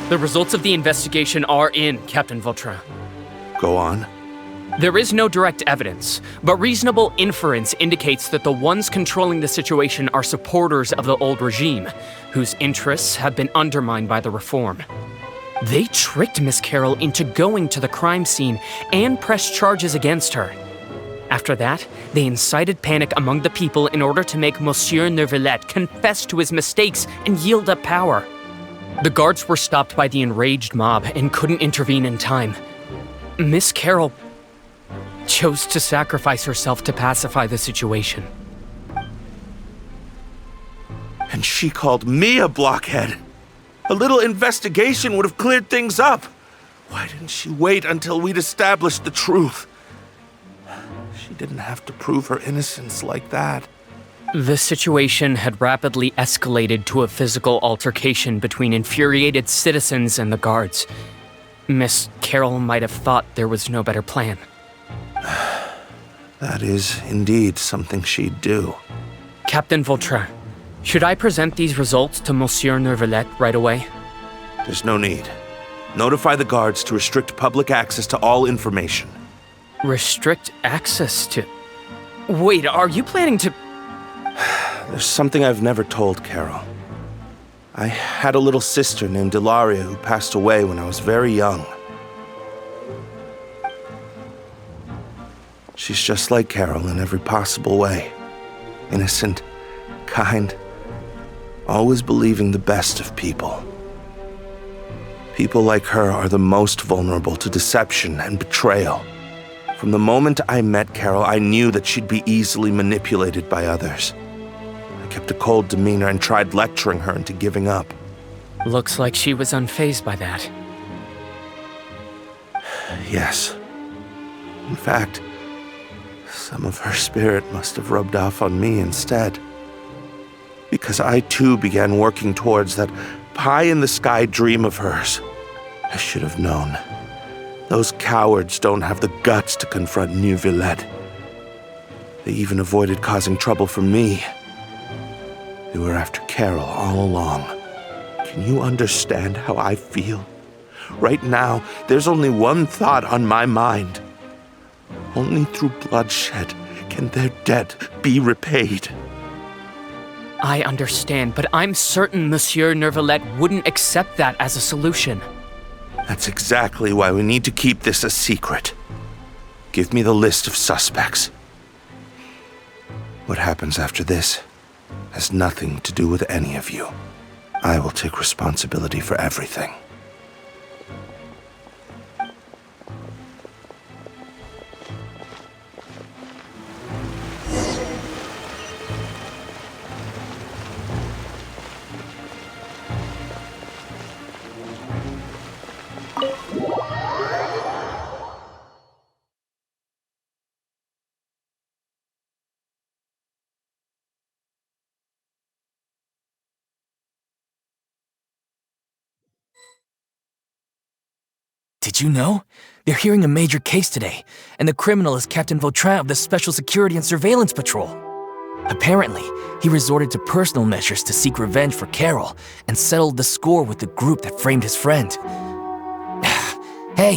The results of the investigation are in, Captain Vautrin. Go on. There is no direct evidence, but reasonable inference indicates that the ones controlling the situation are supporters of the old regime, whose interests have been undermined by the reform. They tricked Miss Carroll into going to the crime scene and pressed charges against her. After that, they incited panic among the people in order to make Monsieur Neuvillette confess to his mistakes and yield up power. The guards were stopped by the enraged mob and couldn't intervene in time. Miss Carroll chose to sacrifice herself to pacify the situation. And she called me a blockhead. A little investigation would have cleared things up. Why didn't she wait until we'd established the truth? She didn't have to prove her innocence like that. The situation had rapidly escalated to a physical altercation between infuriated citizens and the guards. Miss Carroll might have thought there was no better plan. That is indeed something she'd do. Captain Vautrin, should I present these results to Monsieur Neuvillette right away? There's no need. Notify the guards to restrict public access to all information. Restrict access to... Wait, are you planning to... There's something I've never told Carol. I had a little sister named Ilaria who passed away when I was very young. She's just like Carol in every possible way. Innocent, kind, always believing the best of people. People like her are the most vulnerable to deception and betrayal. From the moment I met Carol, I knew that she'd be easily manipulated by others. I kept a cold demeanor and tried lecturing her into giving up. Looks like she was unfazed by that. Yes. In fact, some of her spirit must have rubbed off on me instead. Because I too began working towards that pie-in-the-sky dream of hers. I should have known. Those cowards don't have the guts to confront Neuvillette. They even avoided causing trouble for me. They were after Carol all along. Can you understand how I feel? Right now, there's only one thought on my mind. Only through bloodshed can their debt be repaid. I understand, but I'm certain Monsieur Neuvillette wouldn't accept that as a solution. That's exactly why we need to keep this a secret. Give me the list of suspects. What happens after this has nothing to do with any of you. I will take responsibility for everything. Did you know? They're hearing a major case today, and the criminal is Captain Vautrin of the Special Security and Surveillance Patrol. Apparently, he resorted to personal measures to seek revenge for Carol and settled the score with the group that framed his friend. Hey,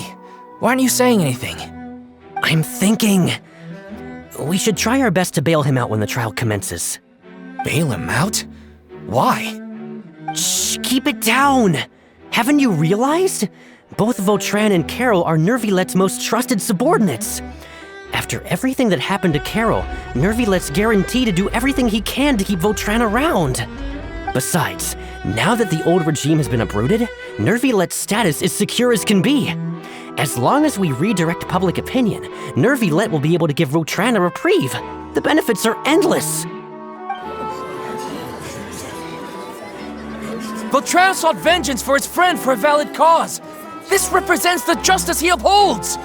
why aren't you saying anything? I'm thinking... we should try our best to bail him out when the trial commences. Bail him out? Why? Shh, keep it down! Haven't you realized? Both Vautrin and Carol are Neuvillette's most trusted subordinates. After everything that happened to Carol, Neuvillette's guaranteed to do everything he can to keep Vautrin around. Besides, now that the old regime has been uprooted, Neuvillette's status is secure as can be. As long as we redirect public opinion, Neuvillette will be able to give Vautrin a reprieve. The benefits are endless. Vautrin sought vengeance for his friend for a valid cause. This represents the justice he upholds.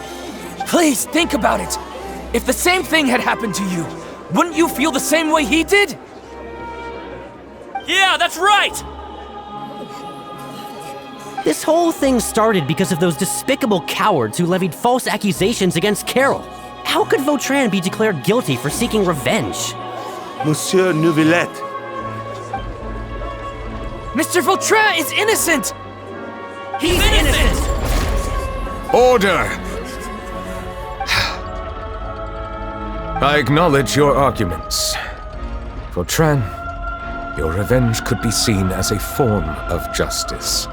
Please, think about it. If the same thing had happened to you, wouldn't you feel the same way he did? Yeah, that's right! This whole thing started because of those despicable cowards who levied false accusations against Carol. How could Vautrin be declared guilty for seeking revenge? Monsieur Neuvillette. Mr. Vautrin is innocent! He's innocent! Order! I acknowledge your arguments. Vautrin, your revenge could be seen as a form of justice.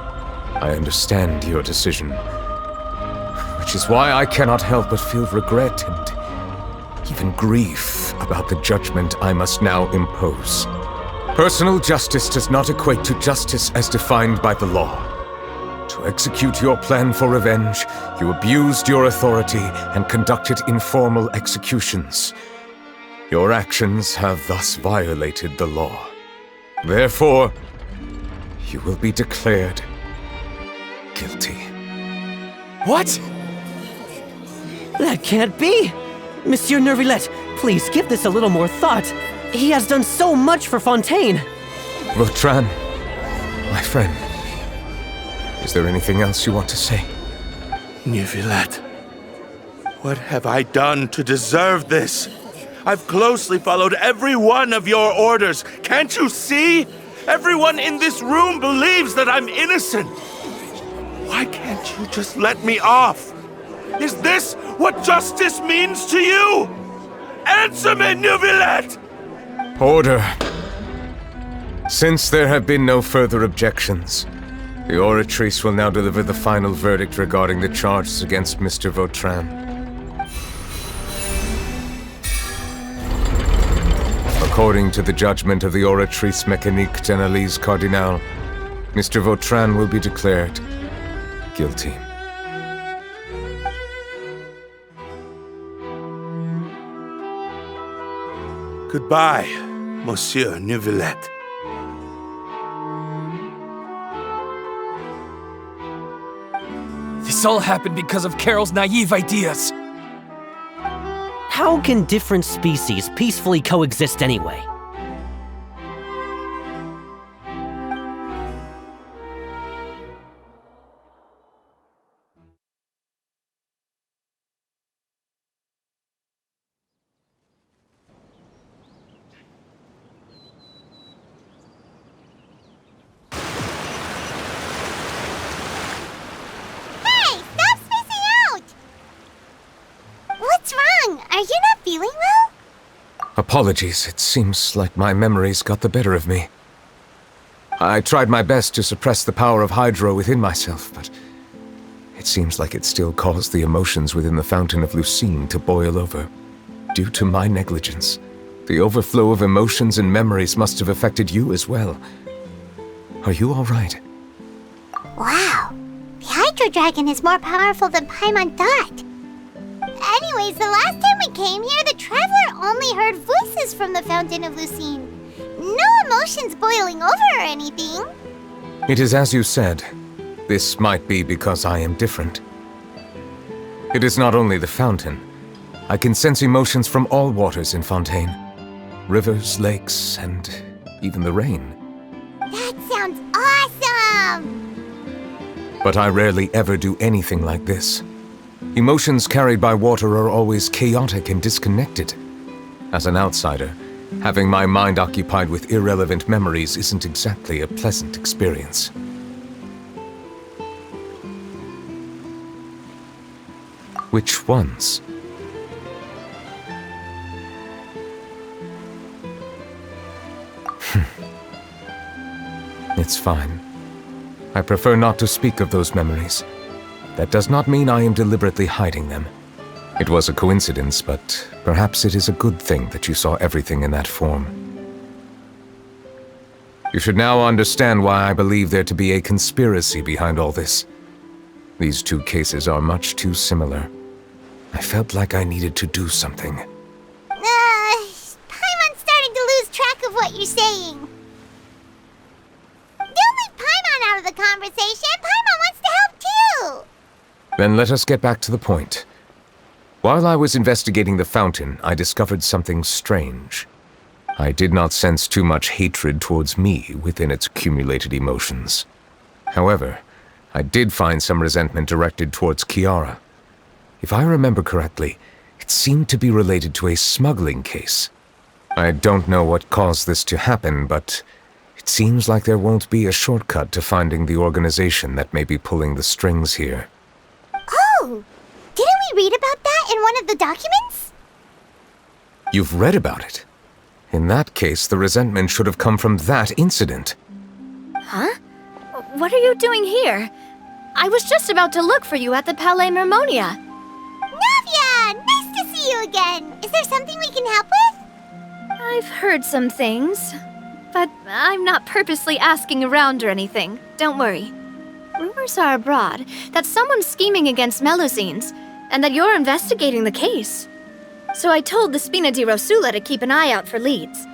I understand your decision, which is why I cannot help but feel regret and even grief about the judgment I must now impose. Personal justice does not equate to justice as defined by the law. To execute your plan for revenge, you abused your authority and conducted informal executions. Your actions have thus violated the law. Therefore, you will be declared guilty. What? That can't be! Monsieur Neuvillette, please give this a little more thought. He has done so much for Fontaine. Vautrin, my friend, is there anything else you want to say? Neuvillette, what have I done to deserve this? I've closely followed every one of your orders. Can't you see? Everyone in this room believes that I'm innocent. Why can't you just let me off? Is this what justice means to you? Answer me, Neuvillette! Order. Since there have been no further objections, the Oratrice will now deliver the final verdict regarding the charges against Mr. Vautrin. According to the judgment of the Oratrice Mécanique d'Analyse Cardinal, Mr. Vautrin will be declared guilty. Goodbye, Monsieur Neuvillette. This all happened because of Carol's naive ideas. How can different species peacefully coexist anyway? Apologies, it seems like my memories got the better of me. I tried my best to suppress the power of Hydro within myself, but it seems like it still caused the emotions within the Fountain of Lucine to boil over. Due to my negligence, the overflow of emotions and memories must have affected you as well. Are you all right? Wow, the Hydro Dragon is more powerful than Paimon thought. Anyways, the last time we came here, the Traveler only heard voices from the Fountain of Lucine. No emotions boiling over or anything. It is as you said. This might be because I am different. It is not only the fountain. I can sense emotions from all waters in Fontaine. Rivers, lakes, and even the rain. That sounds awesome! But I rarely ever do anything like this. Emotions carried by water are always chaotic and disconnected. As an outsider, having my mind occupied with irrelevant memories isn't exactly a pleasant experience. Which ones? It's fine. I prefer not to speak of those memories. That does not mean I am deliberately hiding them. It was a coincidence, but perhaps it is a good thing that you saw everything in that form. You should now understand why I believe there to be a conspiracy behind all this. These two cases are much too similar. I felt like I needed to do something. Paimon's starting to lose track of what you're saying. Don't leave Paimon out of the conversation. Paimon wants to help too. Then let us get back to the point. While I was investigating the fountain, I discovered something strange. I did not sense too much hatred towards me within its accumulated emotions. However, I did find some resentment directed towards Kiara. If I remember correctly, it seemed to be related to a smuggling case. I don't know what caused this to happen, but it seems like there won't be a shortcut to finding the organization that may be pulling the strings here. Oh! Didn't we read about that in one of the documents? You've read about it? In that case, the resentment should have come from that incident. Huh? What are you doing here? I was just about to look for you at the Palais Mermonia. Navia! Nice to see you again! Is there something we can help with? I've heard some things, but I'm not purposely asking around or anything. Don't worry. Rumors are abroad that someone's scheming against Melusines, and that you're investigating the case. So I told the Spina di Rosula to keep an eye out for leads.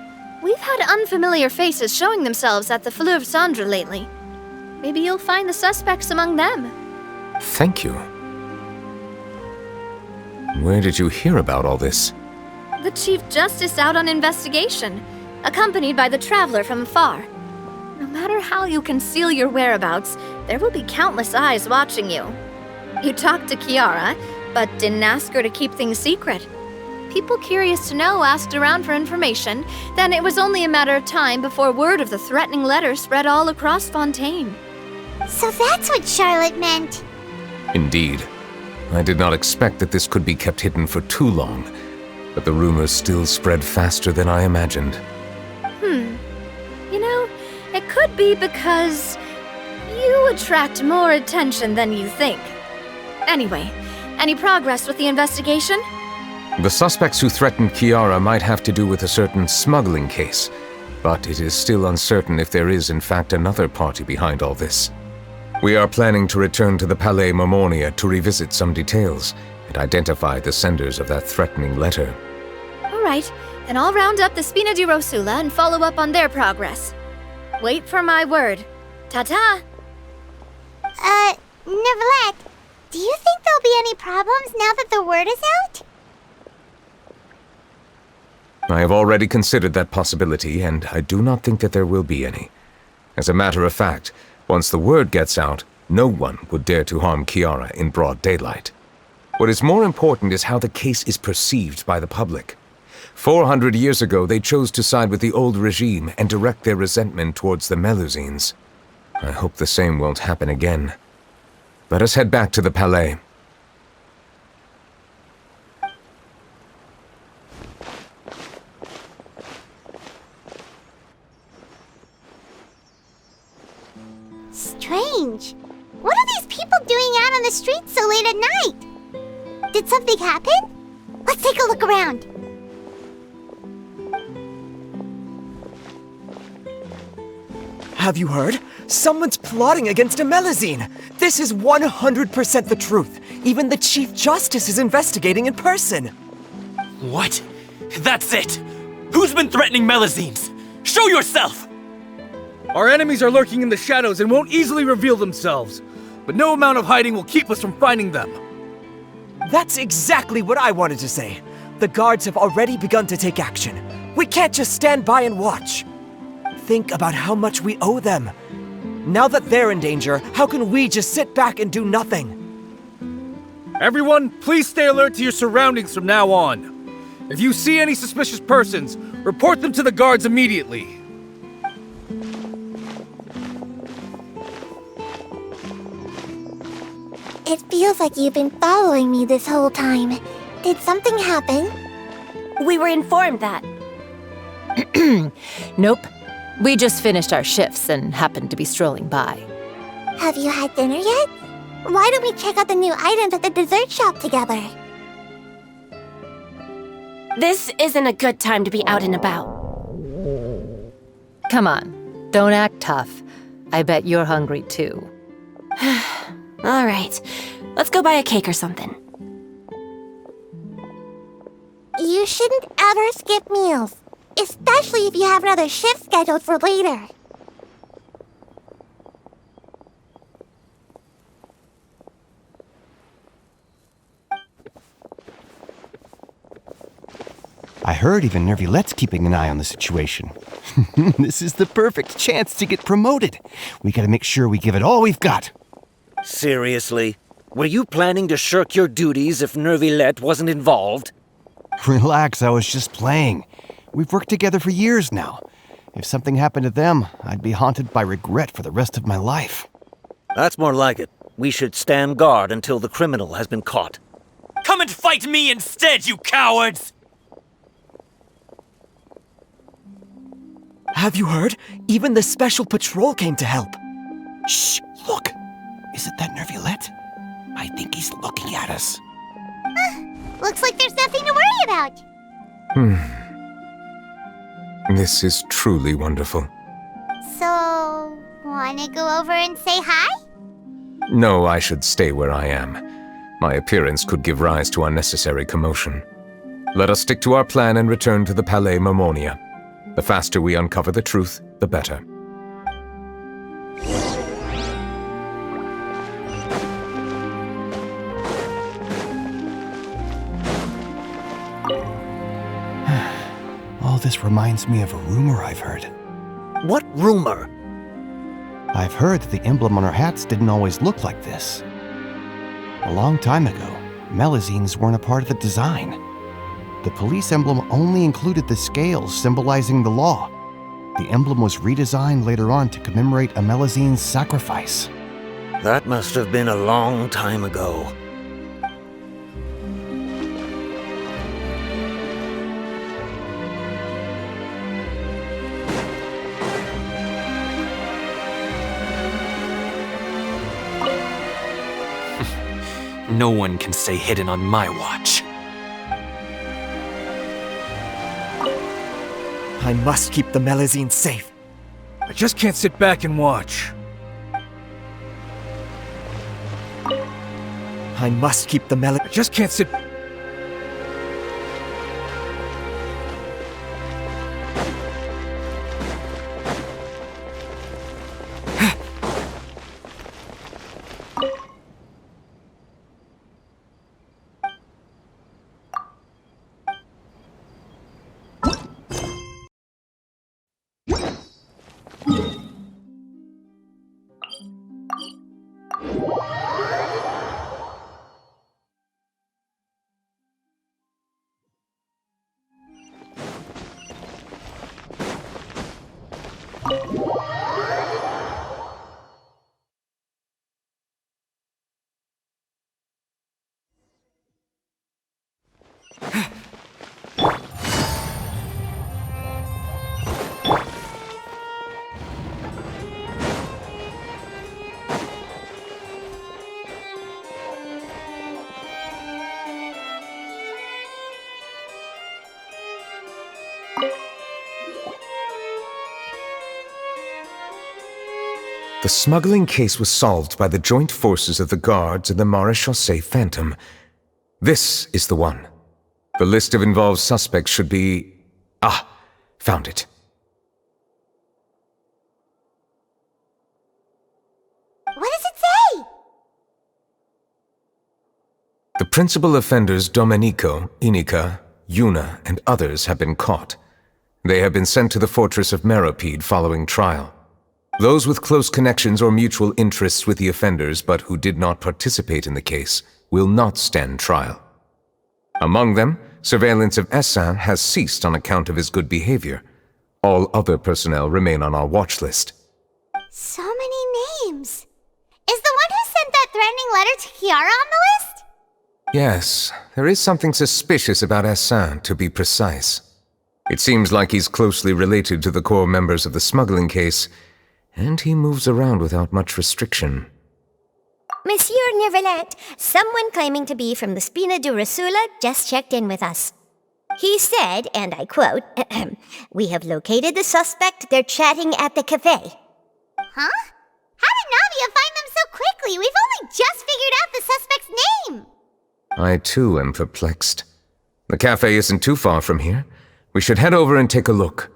We've had unfamiliar faces showing themselves at the Fleuve Cendre lately. Maybe you'll find the suspects among them. Thank you. Where did you hear about all this? The Chief Justice out on investigation, accompanied by the Traveler from afar. No matter how you conceal your whereabouts, there will be countless eyes watching you. You talked to Kiara, but didn't ask her to keep things secret. People curious to know asked around for information, then it was only a matter of time before word of the threatening letter spread all across Fontaine. So that's what Charlotte meant. Indeed. I did not expect that this could be kept hidden for too long, but the rumors still spread faster than I imagined. You know, it could be because you attract more attention than you think. Anyway, any progress with the investigation? The suspects who threatened Kiara might have to do with a certain smuggling case, but it is still uncertain if there is in fact another party behind all this. We are planning to return to the Palais Mermonia to revisit some details and identify the senders of that threatening letter. All right, then I'll round up the Spina di Rosula and follow up on their progress. Wait for my word. Ta-ta! Neuvillette, do you think there'll be any problems now that the word is out? I have already considered that possibility, and I do not think that there will be any. As a matter of fact, once the word gets out, no one would dare to harm Kiara in broad daylight. What is more important is how the case is perceived by the public. 400 years ago, they chose to side with the old regime and direct their resentment towards the Melusines. I hope the same won't happen again. Let us head back to the Palais. Strange. What are these people doing out on the streets so late at night? Did something happen? Let's take a look around. Have you heard? Someone's plotting against a Melusine! This is 100% the truth. Even the Chief Justice is investigating in person. What? That's it! Who's been threatening Melusines? Show yourself! Our enemies are lurking in the shadows and won't easily reveal themselves. But no amount of hiding will keep us from finding them. That's exactly what I wanted to say. The guards have already begun to take action. We can't just stand by and watch. Think about how much we owe them. Now that they're in danger, how can we just sit back and do nothing? Everyone, please stay alert to your surroundings from now on. If you see any suspicious persons, report them to the guards immediately. It feels like you've been following me this whole time. Did something happen? We were informed that. Nope. We just finished our shifts and happened to be strolling by. Have you had dinner yet? Why don't we check out the new items at the dessert shop together? This isn't a good time to be out and about. Come on, don't act tough. I bet you're hungry too. Alright, let's go buy a cake or something. You shouldn't ever skip meals, especially if you have another shift scheduled for later. I heard even Neuvillette's keeping an eye on the situation. This is the perfect chance to get promoted. We gotta make sure we give it all we've got. Seriously? Were you planning to shirk your duties if Neuvillette wasn't involved? Relax, I was just playing. We've worked together for years now. If something happened to them, I'd be haunted by regret for the rest of my life. That's more like it. We should stand guard until the criminal has been caught. Come and fight me instead, you cowards! Have you heard? Even the Special Patrol came to help. Shh! Look! Isn't that Neuvillette? I think he's looking at us. Looks like there's nothing to worry about. This is truly wonderful. So, wanna go over and say hi? No, I should stay where I am. My appearance could give rise to unnecessary commotion. Let us stick to our plan and return to the Palais Mermonia. The faster we uncover the truth, the better. All this reminds me of a rumor I've heard. What rumor? I've heard that the emblem on our hats didn't always look like this. A long time ago, Melusines weren't a part of the design. The police emblem only included the scales symbolizing the law. The emblem was redesigned later on to commemorate a Melusine's sacrifice. That must have been a long time ago. No one can stay hidden on my watch. I must keep the Melusines safe. I just can't sit back and watch. I must keep the I just can't sit... The smuggling case was solved by the joint forces of the guards and the Maréchaussée Phantom. This is the one. The list of involved suspects should be... Ah, found it. What does it say? The principal offenders Domenico, Inica, Yuna, and others have been caught. They have been sent to the fortress of Meropide following trial. Those with close connections or mutual interests with the offenders but who did not participate in the case will not stand trial. Among them, surveillance of Essin has ceased on account of his good behavior. All other personnel remain on our watch list. So many names. Is the one who sent that threatening letter to Chiara on the list? Yes, there is something suspicious about Essin, to be precise. It seems like he's closely related to the core members of the smuggling case, and he moves around without much restriction. Monsieur Neuvillette, someone claiming to be from the Spina Dorsula just checked in with us. He said, and I quote, "We have located the suspect. They're chatting at the cafe." Huh? How did Navia find them so quickly? We've only just figured out the suspect's name. I too am perplexed. The cafe isn't too far from here. We should head over and take a look.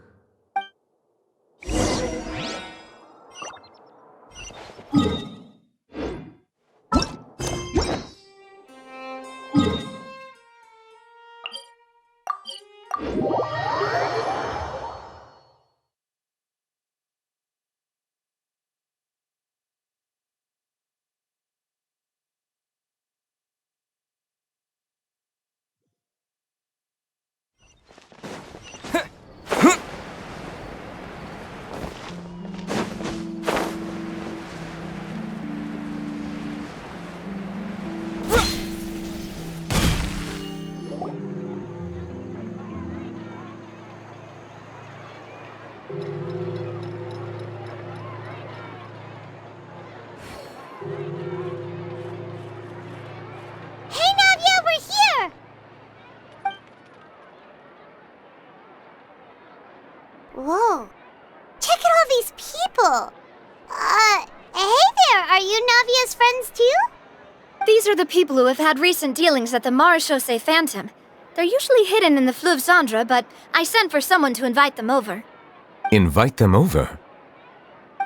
Hey, Navia, we're here! Whoa. Check out all these people. Hey there, are you Navia's friends too? These are the people who have had recent dealings at the Marechaussee Phantom. They're usually hidden in the Fleuve Cendre, but I sent for someone to invite them over. Invite them over?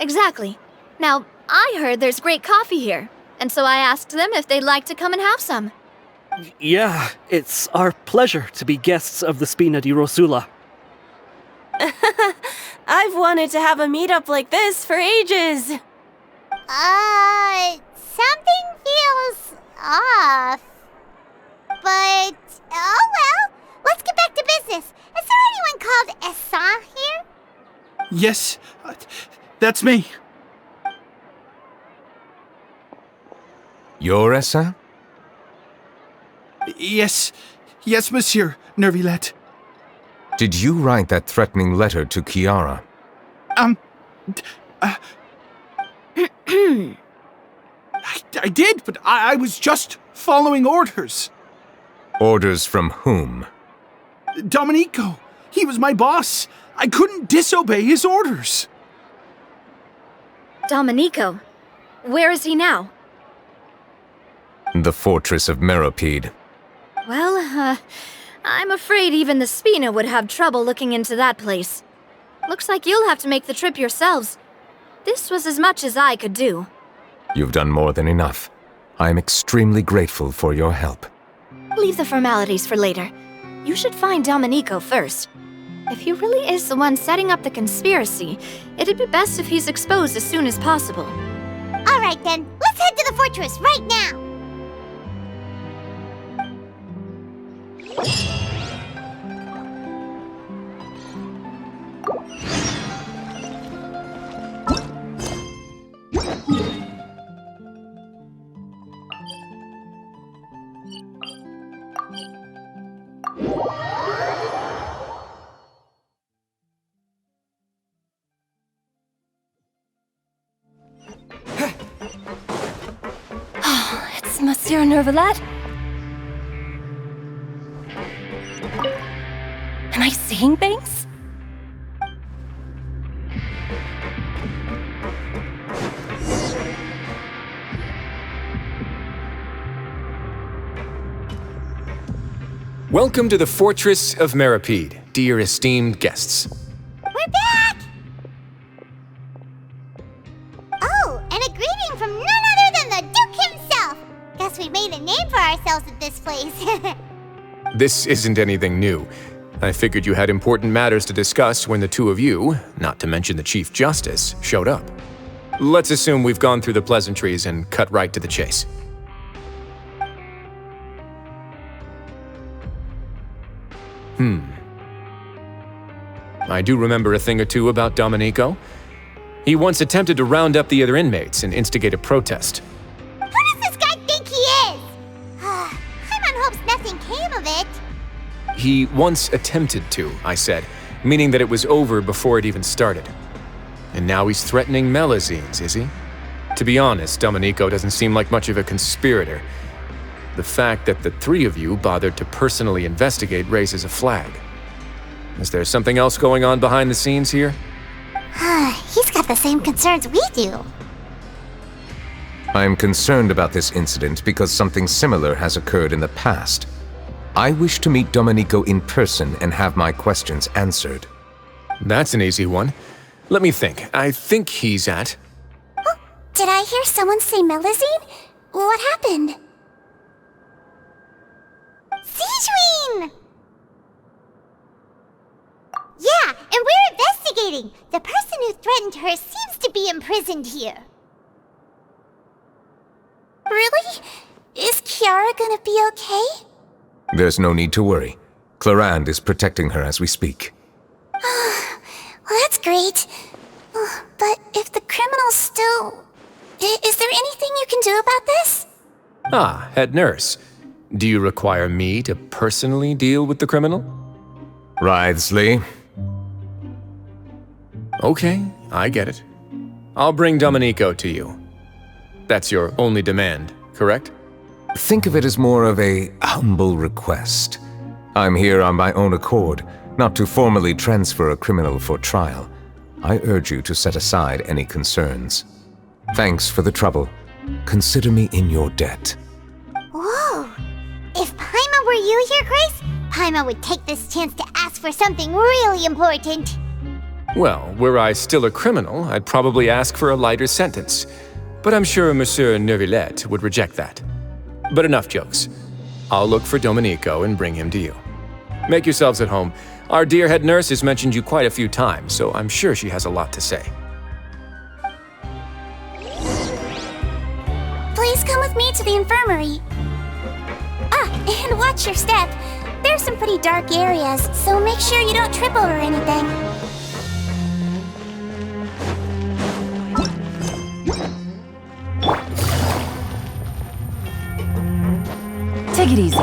Exactly. Now, I heard there's great coffee here, and so I asked them if they'd like to come and have some. Yeah, it's our pleasure to be guests of the Spina di Rosula. I've wanted to have a meetup like this for ages. Something feels off. But, oh well, let's get back to business. Is there anyone called Essan here? Yes, that's me. You're Essan? Yes, Monsieur Neuvillette. Did you write that threatening letter to Chiara? I did, but I was just following orders. Orders from whom? Domenico. He was my boss. I couldn't disobey his orders. Domenico? Where is he now? The fortress of Meropide. Well, I'm afraid even the Spina would have trouble looking into that place. Looks like you'll have to make the trip yourselves. This was as much as I could do. You've done more than enough. I am extremely grateful for your help. Leave the formalities for later. You should find Domenico first. If he really is the one setting up the conspiracy, it'd be best if he's exposed as soon as possible. All right then, let's head to the fortress right now. It's Monsieur Neuvillette? Am I seeing things? Welcome to the Fortress of Meropide, dear esteemed guests. We're back! Oh, and a greeting from none other than the Duke himself! Guess we made a name for ourselves at this place. This isn't anything new. I figured you had important matters to discuss when the two of you, not to mention the Chief Justice, showed up. Let's assume we've gone through the pleasantries and cut right to the chase. I do remember a thing or two about Domenico. He once attempted to round up the other inmates and instigate a protest. Who does this guy think he is? Paimon hopes nothing came of it. He once attempted to, I said, meaning that it was over before it even started. And now he's threatening Melazines, is he? To be honest, Domenico doesn't seem like much of a conspirator. The fact that the three of you bothered to personally investigate raises a flag. Is there something else going on behind the scenes here? He's got the same concerns we do. I am concerned about this incident because something similar has occurred in the past. I wish to meet Domenico in person and have my questions answered. That's an easy one. Let me think. I think he's at... Oh, did I hear someone say Melusine? What happened? Sigewinne! Yeah, and we're investigating. The person who threatened her seems to be imprisoned here. Really? Is Chiara gonna be okay? There's no need to worry. Clarande is protecting her as we speak. Well, that's great. But if the criminal's still... Is there anything you can do about this? Ah, head nurse. Do you require me to personally deal with the criminal? Wriothesley. Okay, I get it. I'll bring Domenico to you. That's your only demand, correct? Think of it as more of a humble request. I'm here on my own accord, not to formally transfer a criminal for trial. I urge you to set aside any concerns. Thanks for the trouble. Consider me in your debt. Whoa! If Paimon were you here, Grace, Paimon would take this chance to ask for something really important. Well, were I still a criminal, I'd probably ask for a lighter sentence. But I'm sure Monsieur Neuvillette would reject that. But enough jokes. I'll look for Domenico and bring him to you. Make yourselves at home. Our dear head nurse has mentioned you quite a few times, so I'm sure she has a lot to say. Please come with me to the infirmary. Ah, and watch your step. There's some pretty dark areas, so make sure you don't trip over anything. Take it easy.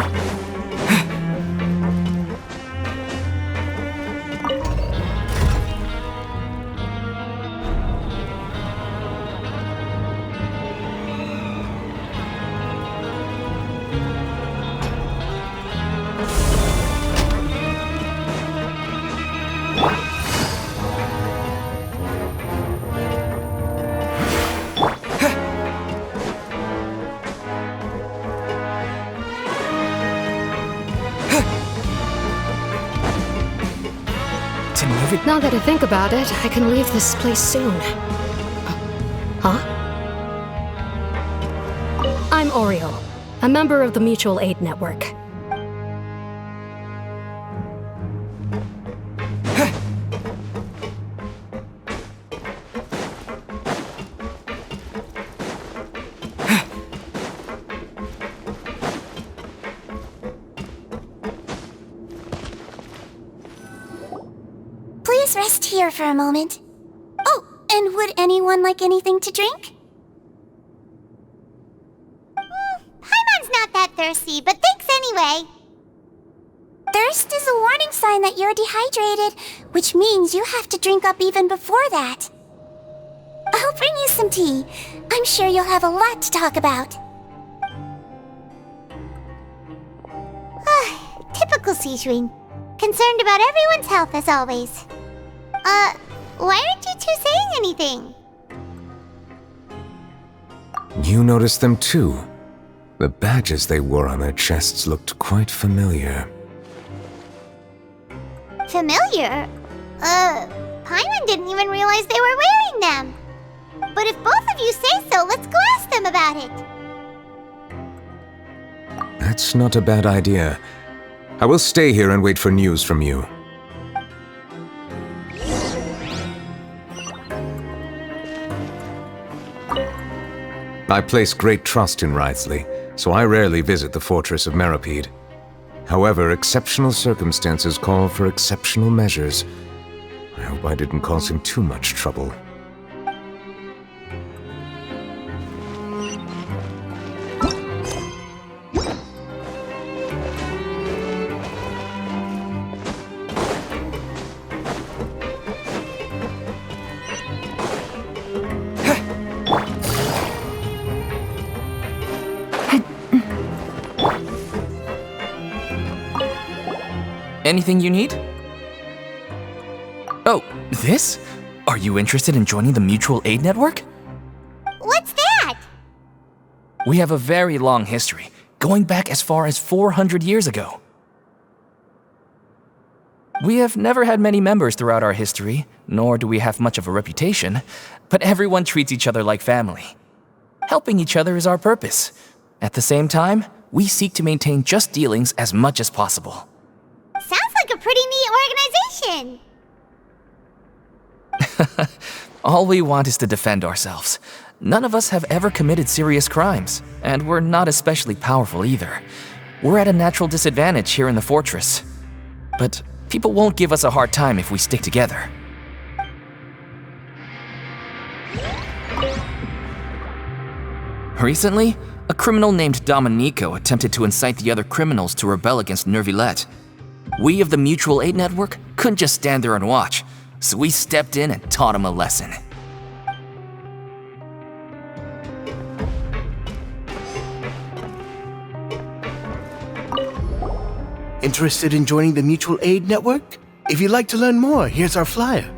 Now that I think about it, I can leave this place soon. Huh? I'm Oriole, a member of the Mutual Aid Network. Please rest here for a moment. Oh, and would anyone like anything to drink? Paimon's not that thirsty, but thanks anyway. Thirst is a warning sign that you're dehydrated, which means you have to drink up even before that. I'll bring you some tea. I'm sure you'll have a lot to talk about. Typical Sigewinne. Concerned about everyone's health as always. Why aren't you two saying anything? You noticed them too. The badges they wore on their chests looked quite familiar. Familiar? Paimon didn't even realize they were wearing them. But if both of you say so, let's go ask them about it. That's not a bad idea. I will stay here and wait for news from you. I place great trust in Wriothesley, so I rarely visit the fortress of Meropide. However, exceptional circumstances call for exceptional measures. I hope I didn't cause him too much trouble. Anything you need? Oh, this? Are you interested in joining the Mutual Aid Network? What's that? We have a very long history, going back as far as 400 years ago. We have never had many members throughout our history, nor do we have much of a reputation, but everyone treats each other like family. Helping each other is our purpose. At the same time, we seek to maintain just dealings as much as possible. Sounds like a pretty neat organization. All we want is to defend ourselves. None of us have ever committed serious crimes, and we're not especially powerful either. We're at a natural disadvantage here in the fortress. But people won't give us a hard time if we stick together. Recently, a criminal named Domenico attempted to incite the other criminals to rebel against Neuvillette. We of the Mutual Aid Network couldn't just stand there and watch, so we stepped in and taught him a lesson. Interested in joining the Mutual Aid Network? If you'd like to learn more, here's our flyer.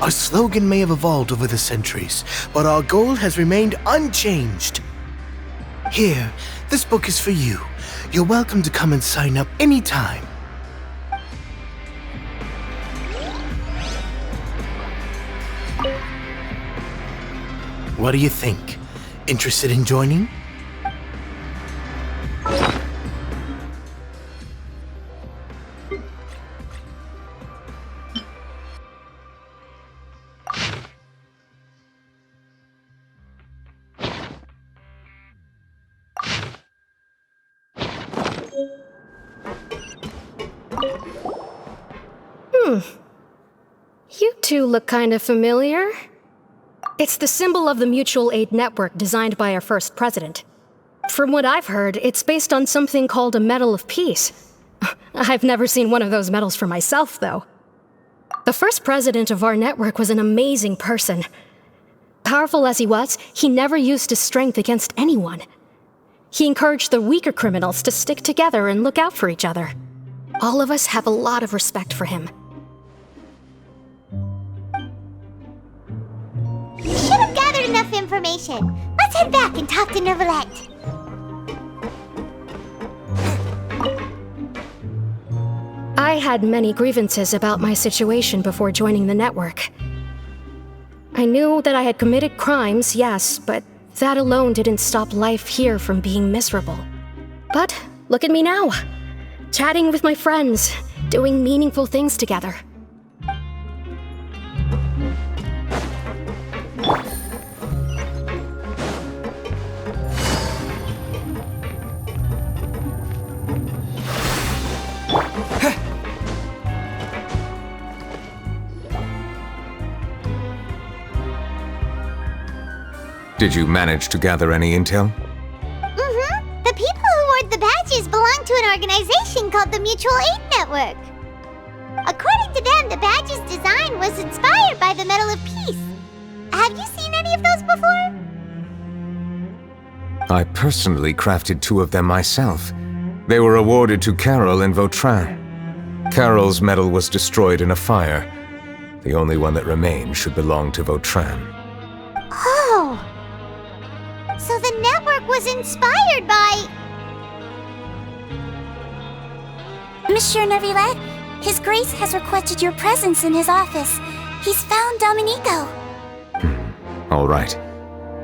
Our slogan may have evolved over the centuries, but our goal has remained unchanged. Here, this book is for you. You're welcome to come and sign up anytime. What do you think? Interested in joining? You two look kind of familiar. It's the symbol of the Mutual Aid Network designed by our first president. From what I've heard, it's based on something called a Medal of Peace. I've never seen one of those medals for myself, though. The first president of our network was an amazing person. Powerful as he was, he never used his strength against anyone. He encouraged the weaker criminals to stick together and look out for each other. All of us have a lot of respect for him. We should have gathered enough information. Let's head back and talk to Neuvillette. I had many grievances about my situation before joining the network. I knew that I had committed crimes, yes, but that alone didn't stop life here from being miserable. But look at me now, chatting with my friends, doing meaningful things together. Did you manage to gather any intel? Mm-hmm. The people who wore the badges belong to an organization called the Mutual Aid Network. According to them, the badge's design was inspired by the Medal of Peace. Have you seen any of those before? I personally crafted 2 of them myself. They were awarded to Carol and Vautrin. Carol's medal was destroyed in a fire. The only one that remained should belong to Vautrin. Oh! So the network was inspired by... Monsieur Neuvillette, His Grace has requested your presence in his office. He's found Domenico. All right.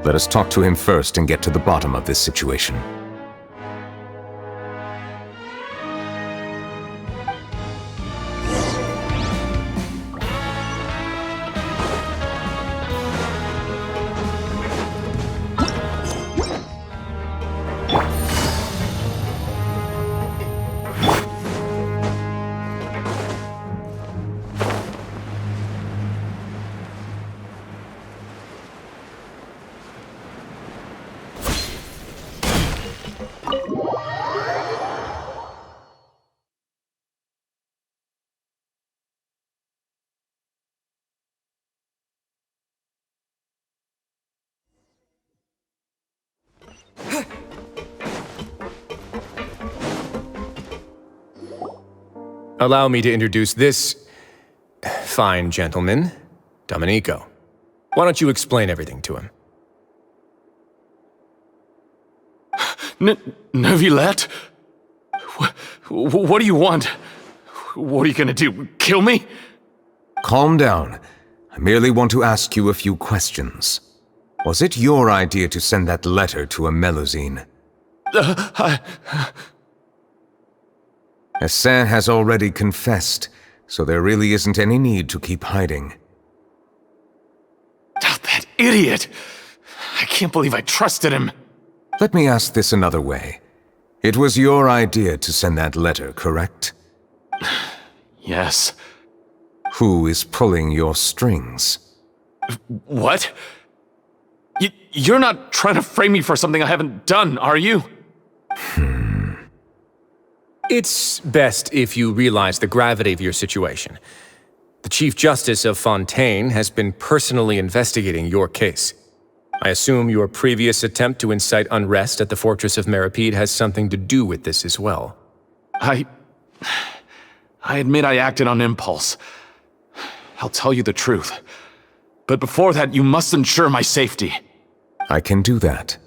Let us talk to him first and get to the bottom of this situation. Allow me to introduce this fine gentleman, Domenico. Why don't you explain everything to him? Neuvillette? What do you want? What are you gonna do? Kill me? Calm down. I merely want to ask you a few questions. Was it your idea to send that letter to a Melusine? Hassan has already confessed, so there really isn't any need to keep hiding. That idiot! I can't believe I trusted him. Let me ask this another way. It was your idea to send that letter, correct? Yes. Who is pulling your strings? What? You're not trying to frame me for something I haven't done, are you? It's best if you realize the gravity of your situation. The Chief Justice of Fontaine has been personally investigating your case. I assume your previous attempt to incite unrest at the Fortress of Meripede has something to do with this as well. I admit I acted on impulse. I'll tell you the truth. But before that, you must ensure my safety. I can do that.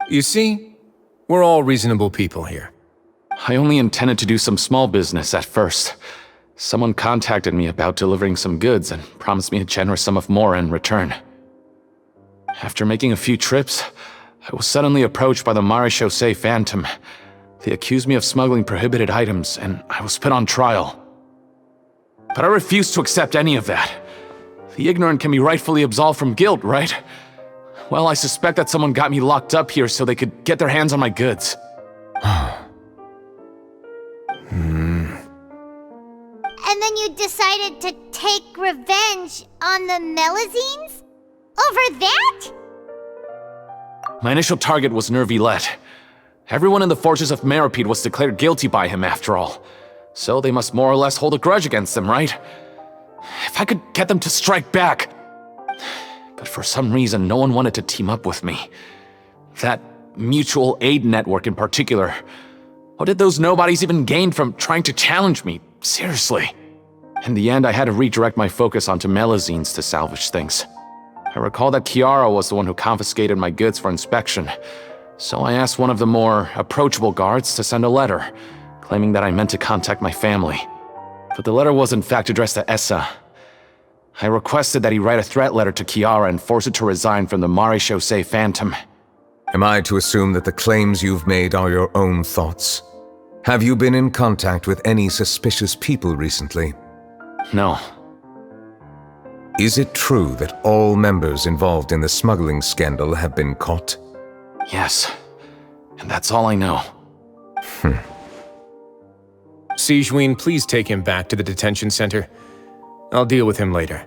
You see, we're all reasonable people here. I only intended to do some small business at first. Someone contacted me about delivering some goods and promised me a generous sum of more in return. After making a few trips, I was suddenly approached by the Maréchaussée Phantom. They accused me of smuggling prohibited items, and I was put on trial. But I refused to accept any of that. The ignorant can be rightfully absolved from guilt, right? Well, I suspect that someone got me locked up here so they could get their hands on my goods. And then you decided to take revenge on the Melusines? Over that? My initial target was Neuvillette. Everyone in the Fortress of Meripede was declared guilty by him after all. So they must more or less hold a grudge against them, right? If I could get them to strike back. But for some reason, no one wanted to team up with me. That mutual aid network in particular. What did those nobodies even gain from trying to challenge me? Seriously. In the end, I had to redirect my focus onto Melusines to salvage things. I recall that Chiara was the one who confiscated my goods for inspection, so I asked one of the more approachable guards to send a letter, claiming that I meant to contact my family. But the letter was in fact addressed to Essa. I requested that he write a threat letter to Chiara and force her to resign from the Maréchaussée Phantom. Am I to assume that the claims you've made are your own thoughts? Have you been in contact with any suspicious people recently? No. Is it true that all members involved in the smuggling scandal have been caught? Yes. And that's all I know. Sigewinne, please take him back to the detention center. I'll deal with him later.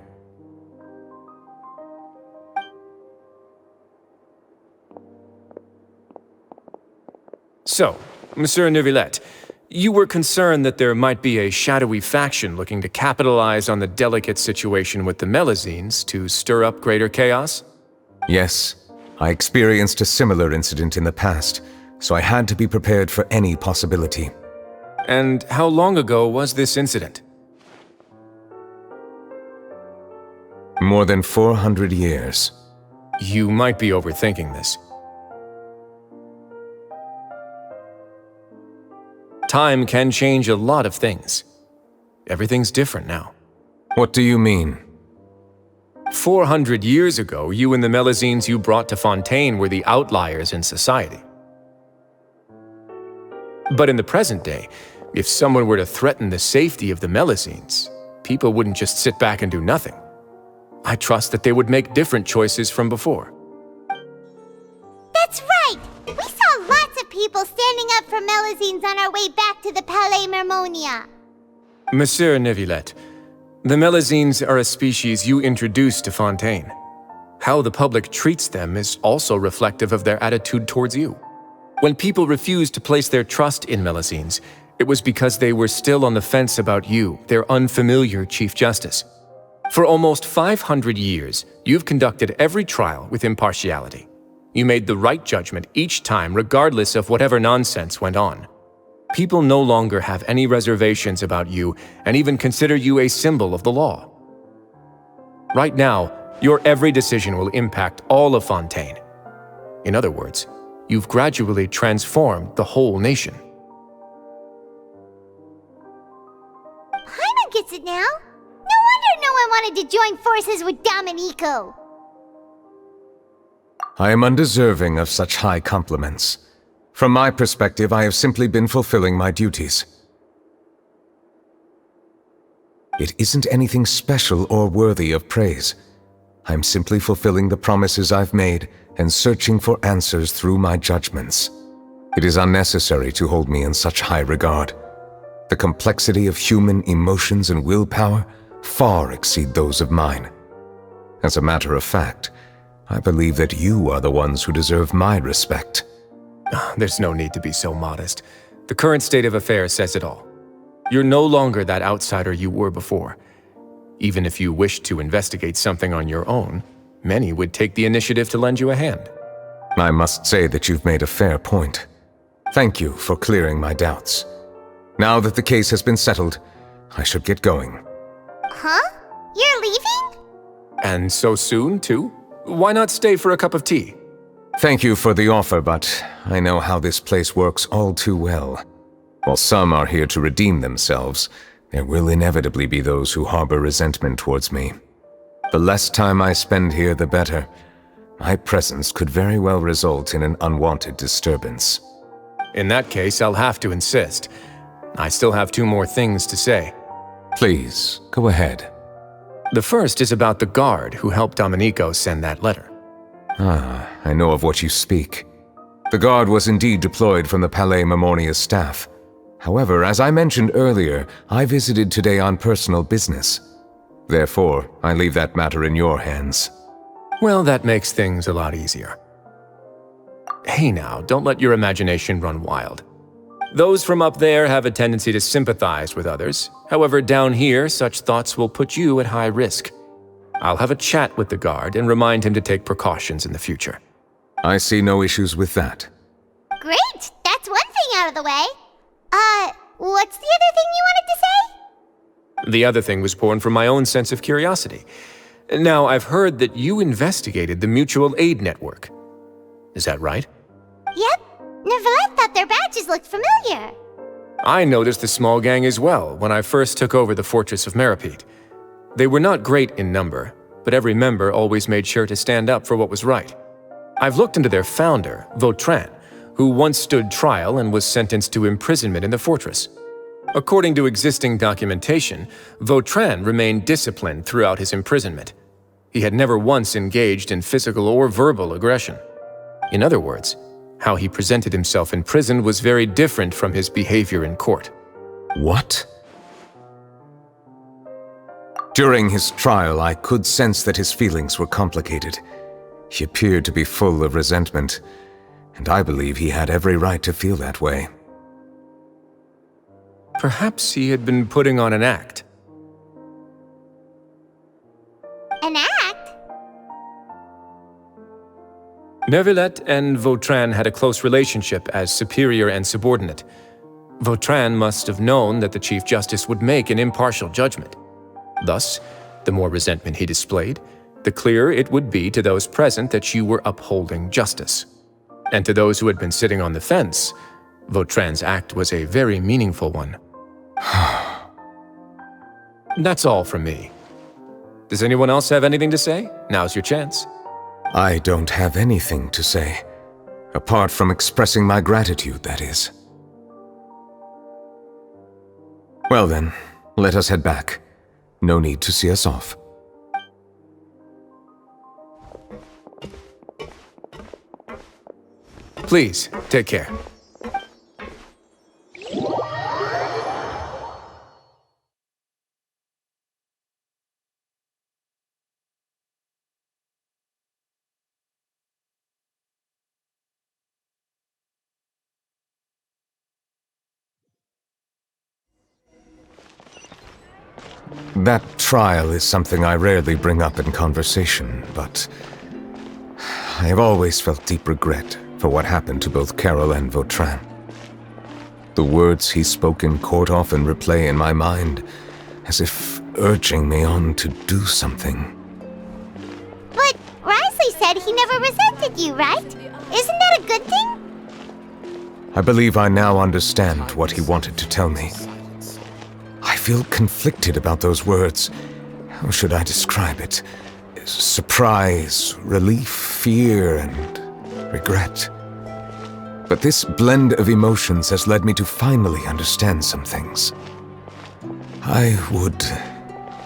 So, Monsieur Neuvillette, you were concerned that there might be a shadowy faction looking to capitalize on the delicate situation with the Melusines to stir up greater chaos? Yes. I experienced a similar incident in the past, so I had to be prepared for any possibility. And how long ago was this incident? More than 400 years. You might be overthinking this. Time can change a lot of things. Everything's different now. What do you mean? 400 years ago, you and the Melusines you brought to Fontaine were the outliers in society. But in the present day, if someone were to threaten the safety of the Melusines, people wouldn't just sit back and do nothing. I trust that they would make different choices from before. That's right! We saw lots of people standing up for Melusines on our way back to the Palais Mermonia. Monsieur Neuvillette, the Melusines are a species you introduced to Fontaine. How the public treats them is also reflective of their attitude towards you. When people refused to place their trust in Melusines, it was because they were still on the fence about you, their unfamiliar Chief Justice. For almost 500 years, you've conducted every trial with impartiality. You made the right judgment each time, regardless of whatever nonsense went on. People no longer have any reservations about you and even consider you a symbol of the law. Right now, your every decision will impact all of Fontaine. In other words, you've gradually transformed the whole nation. Paimon gets it now. No wonder no one wanted to join forces with Domenico. I am undeserving of such high compliments. From my perspective, I have simply been fulfilling my duties. It isn't anything special or worthy of praise. I'm simply fulfilling the promises I've made and searching for answers through my judgments. It is unnecessary to hold me in such high regard. The complexity of human emotions and willpower far exceed those of mine. As a matter of fact, I believe that you are the ones who deserve my respect. There's no need to be so modest. The current state of affairs says it all. You're no longer that outsider you were before. Even if you wished to investigate something on your own, many would take the initiative to lend you a hand. I must say that you've made a fair point. Thank you for clearing my doubts. Now that the case has been settled, I should get going. Huh? You're leaving? And so soon, too? Why not stay for a cup of tea? Thank you for the offer, but I know how this place works all too well. While some are here to redeem themselves, there will inevitably be those who harbor resentment towards me. The less time I spend here, the better. My presence could very well result in an unwanted disturbance. In that case, I'll have to insist. I still have 2 more things to say. Please, go ahead. The first is about the guard who helped Domenico send that letter. I know of what you speak. The guard was indeed deployed from the Palais Memoria's staff. However, as I mentioned earlier, I visited today on personal business. Therefore, I leave that matter in your hands. Well, that makes things a lot easier. Hey now, don't let your imagination run wild. Those from up there have a tendency to sympathize with others. However, down here, such thoughts will put you at high risk. I'll have a chat with the guard and remind him to take precautions in the future. I see no issues with that. Great! That's one thing out of the way. What's the other thing you wanted to say? The other thing was born from my own sense of curiosity. Now, I've heard that you investigated the mutual aid network. Is that right? Yep. Neuvillette thought their badges looked familiar. I noticed the small gang as well when I first took over the fortress of Meropide. They were not great in number, but every member always made sure to stand up for what was right. I've looked into their founder, Vautrin, who once stood trial and was sentenced to imprisonment in the fortress. According to existing documentation, Vautrin remained disciplined throughout his imprisonment. He had never once engaged in physical or verbal aggression. In other words, how he presented himself in prison was very different from his behavior in court. What? During his trial, I could sense that his feelings were complicated. He appeared to be full of resentment, and I believe he had every right to feel that way. Perhaps he had been putting on an act. An act? Neuvillette and Vautrin had a close relationship as superior and subordinate. Vautrin must have known that the Chief Justice would make an impartial judgment. Thus, the more resentment he displayed, the clearer it would be to those present that you were upholding justice. And to those who had been sitting on the fence, Vautrin's act was a very meaningful one. That's all from me. Does anyone else have anything to say? Now's your chance. I don't have anything to say, apart from expressing my gratitude, that is. Well then, let us head back. No need to see us off. Please, take care. That trial is something I rarely bring up in conversation, but I have always felt deep regret for what happened to both Carol and Vautrin. The words he spoke in court often replay in my mind, as if urging me on to do something. But Risley said he never resented you, right? Isn't that a good thing? I believe I now understand what he wanted to tell me. I feel conflicted about those words. How should I describe it? Surprise, relief, fear, and regret. But this blend of emotions has led me to finally understand some things. I would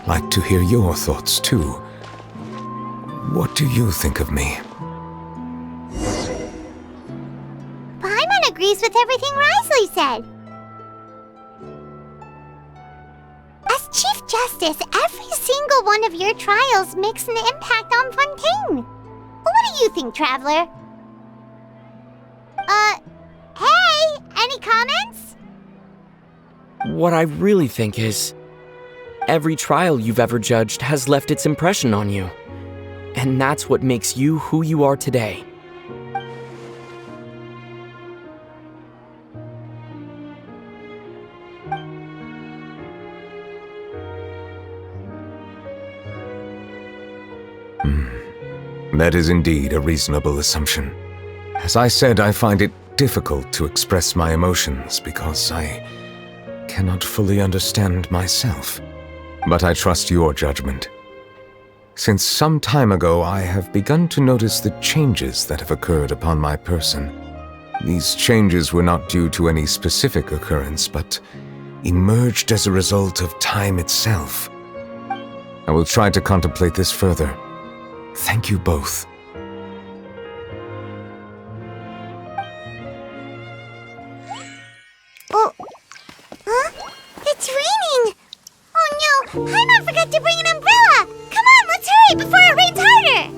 like to hear your thoughts too. What do you think of me? Paimon agrees with everything Risley said. As Chief Justice, every single one of your trials makes an impact on Fontaine. What do you think, Traveler? Hey, any comments? What I really think is, every trial you've ever judged has left its impression on you. And that's what makes you who you are today. That is indeed a reasonable assumption. As I said, I find it difficult to express my emotions because I cannot fully understand myself. But I trust your judgment. Since some time ago, I have begun to notice the changes that have occurred upon my person. These changes were not due to any specific occurrence, but emerged as a result of time itself. I will try to contemplate this further. Thank you both. Oh, huh? It's raining! Oh no, Paimon forgot to bring an umbrella! Come on, let's hurry before it rains harder!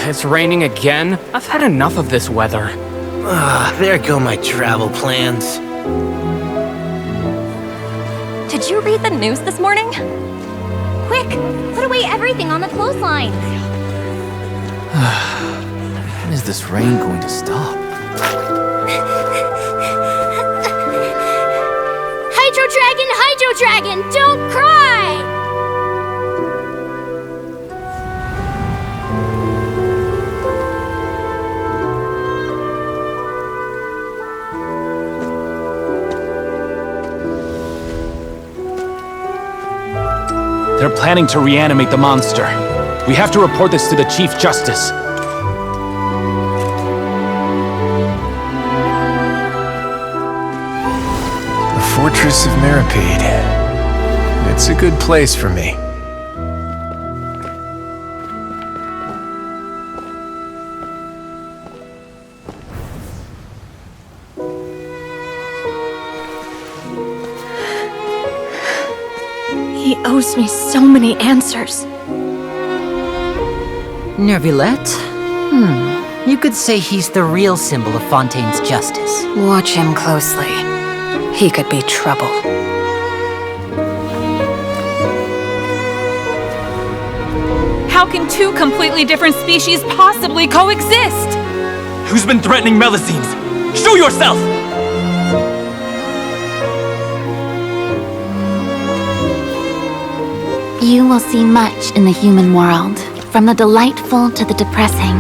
It's raining again? I've had enough of this weather. There go my travel plans. Did you read the news this morning? Quick, put away everything on the clothesline. When is this rain going to stop? Hydro Dragon, don't cry! They're planning to reanimate the monster. We have to report this to the Chief Justice. The Fortress of Maripede. It's a good place for me. He owes me so many answers. Neuvillette? You could say he's the real symbol of Fontaine's justice. Watch him closely. He could be trouble. How can two completely different species possibly coexist? Who's been threatening Melusines? Show yourself! You will see much in the human world, from the delightful to the depressing.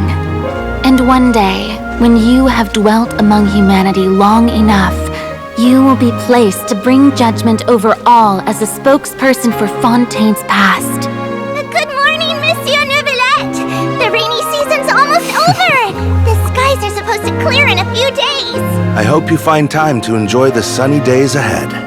And one day, when you have dwelt among humanity long enough, you will be placed to bring judgment over all as a spokesperson for Fontaine's past. Good morning, Monsieur Neuvillette! The rainy season's almost over! The skies are supposed to clear in a few days! I hope you find time to enjoy the sunny days ahead.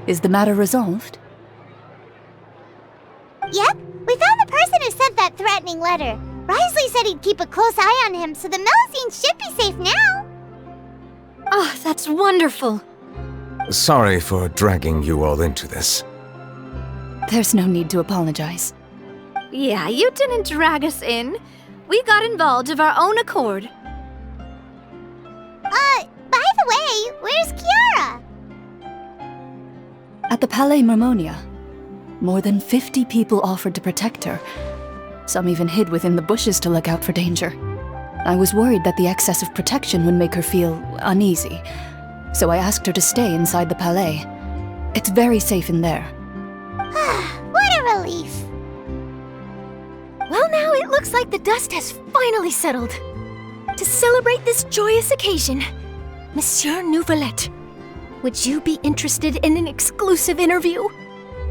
Is the matter resolved? Yep, we found the person who sent that threatening letter. Risley said he'd keep a close eye on him, so the Melusines should be safe now. Oh, that's wonderful. Sorry for dragging you all into this. There's no need to apologize. Yeah, you didn't drag us in. We got involved of our own accord. By the way, where's Kiara? At the Palais Mermonia, more than 50 people offered to protect her. Some even hid within the bushes to look out for danger. I was worried that the excess of protection would make her feel uneasy, so I asked her to stay inside the Palais. It's very safe in there. What a relief. Well, now it looks like the dust has finally settled. To celebrate this joyous occasion, Monsieur Neuvillette, would you be interested in an exclusive interview?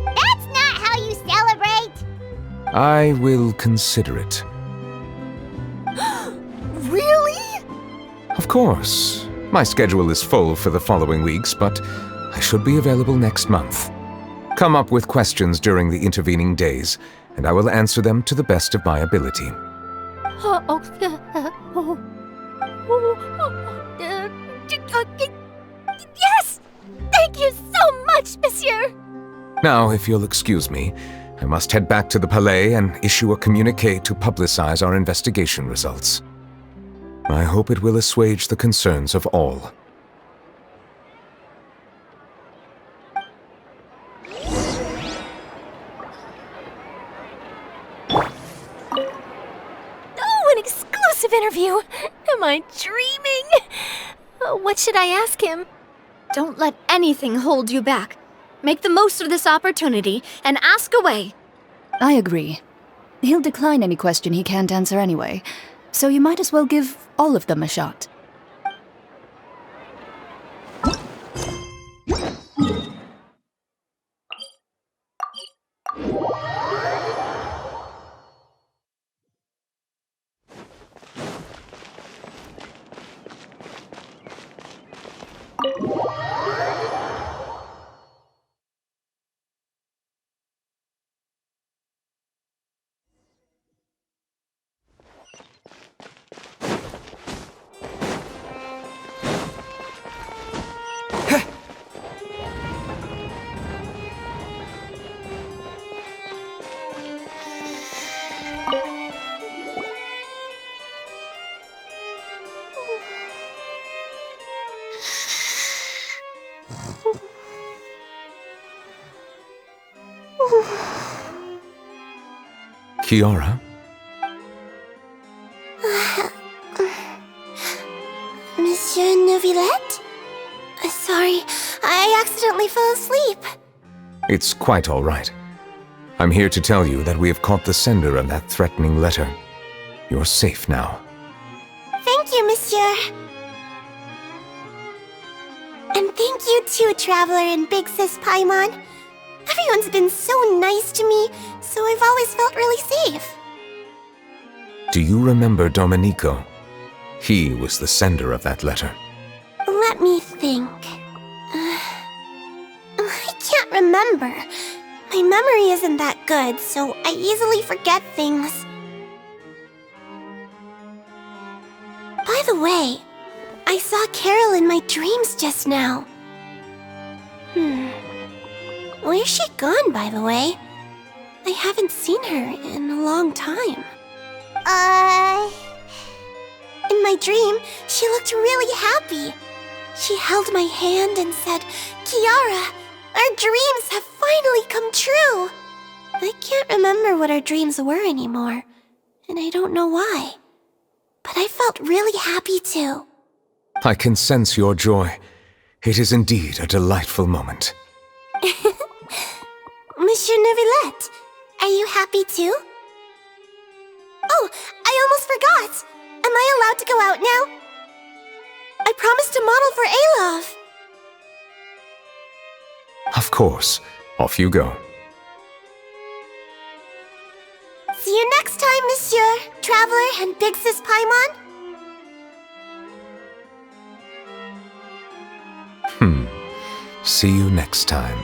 That's not how you celebrate. I will consider it. Really? Of course. My schedule is full for the following weeks, but I should be available next month. Come up with questions during the intervening days, and I will answer them to the best of my ability. Yes! Thank you so much, Monsieur! Now, if you'll excuse me, I must head back to the Palais and issue a communique to publicize our investigation results. I hope it will assuage the concerns of all. Oh, an exclusive interview! Am I dreaming? What should I ask him? Don't let anything hold you back. Make the most of this opportunity and ask away. I agree. He'll decline any question he can't answer anyway, so you might as well give all of them a shot. Kiara? Monsieur Neuvillette? Sorry, I accidentally fell asleep. It's quite all right. I'm here to tell you that we have caught the sender of that threatening letter. You're safe now. Thank you, Monsieur. And thank you too, Traveler and Big Sis Paimon. Everyone's been so nice to me, so I've always felt really safe. Do you remember Domenico? He was the sender of that letter. Let me think. I can't remember. My memory isn't that good, so I easily forget things. By the way, I saw Carol in my dreams just now. Where's she gone, by the way? I haven't seen her in a long time. In my dream, she looked really happy. She held my hand and said, "Kiara, our dreams have finally come true." I can't remember what our dreams were anymore, and I don't know why. But I felt really happy too. I can sense your joy. It is indeed a delightful moment. Monsieur Neuvillette, are you happy too? Oh, I almost forgot! Am I allowed to go out now? I promised to model for Alov. Of course. Off you go. See you next time, Monsieur, Traveler, and Big Sis Paimon. See you next time.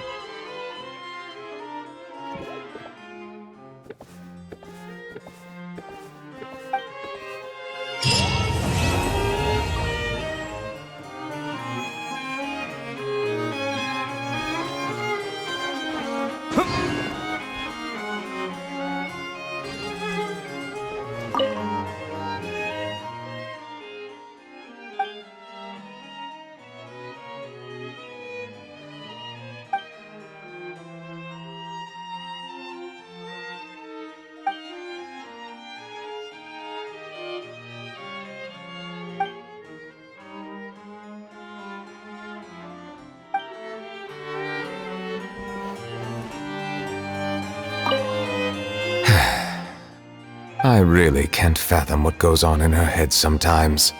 I really can't fathom what goes on in her head sometimes.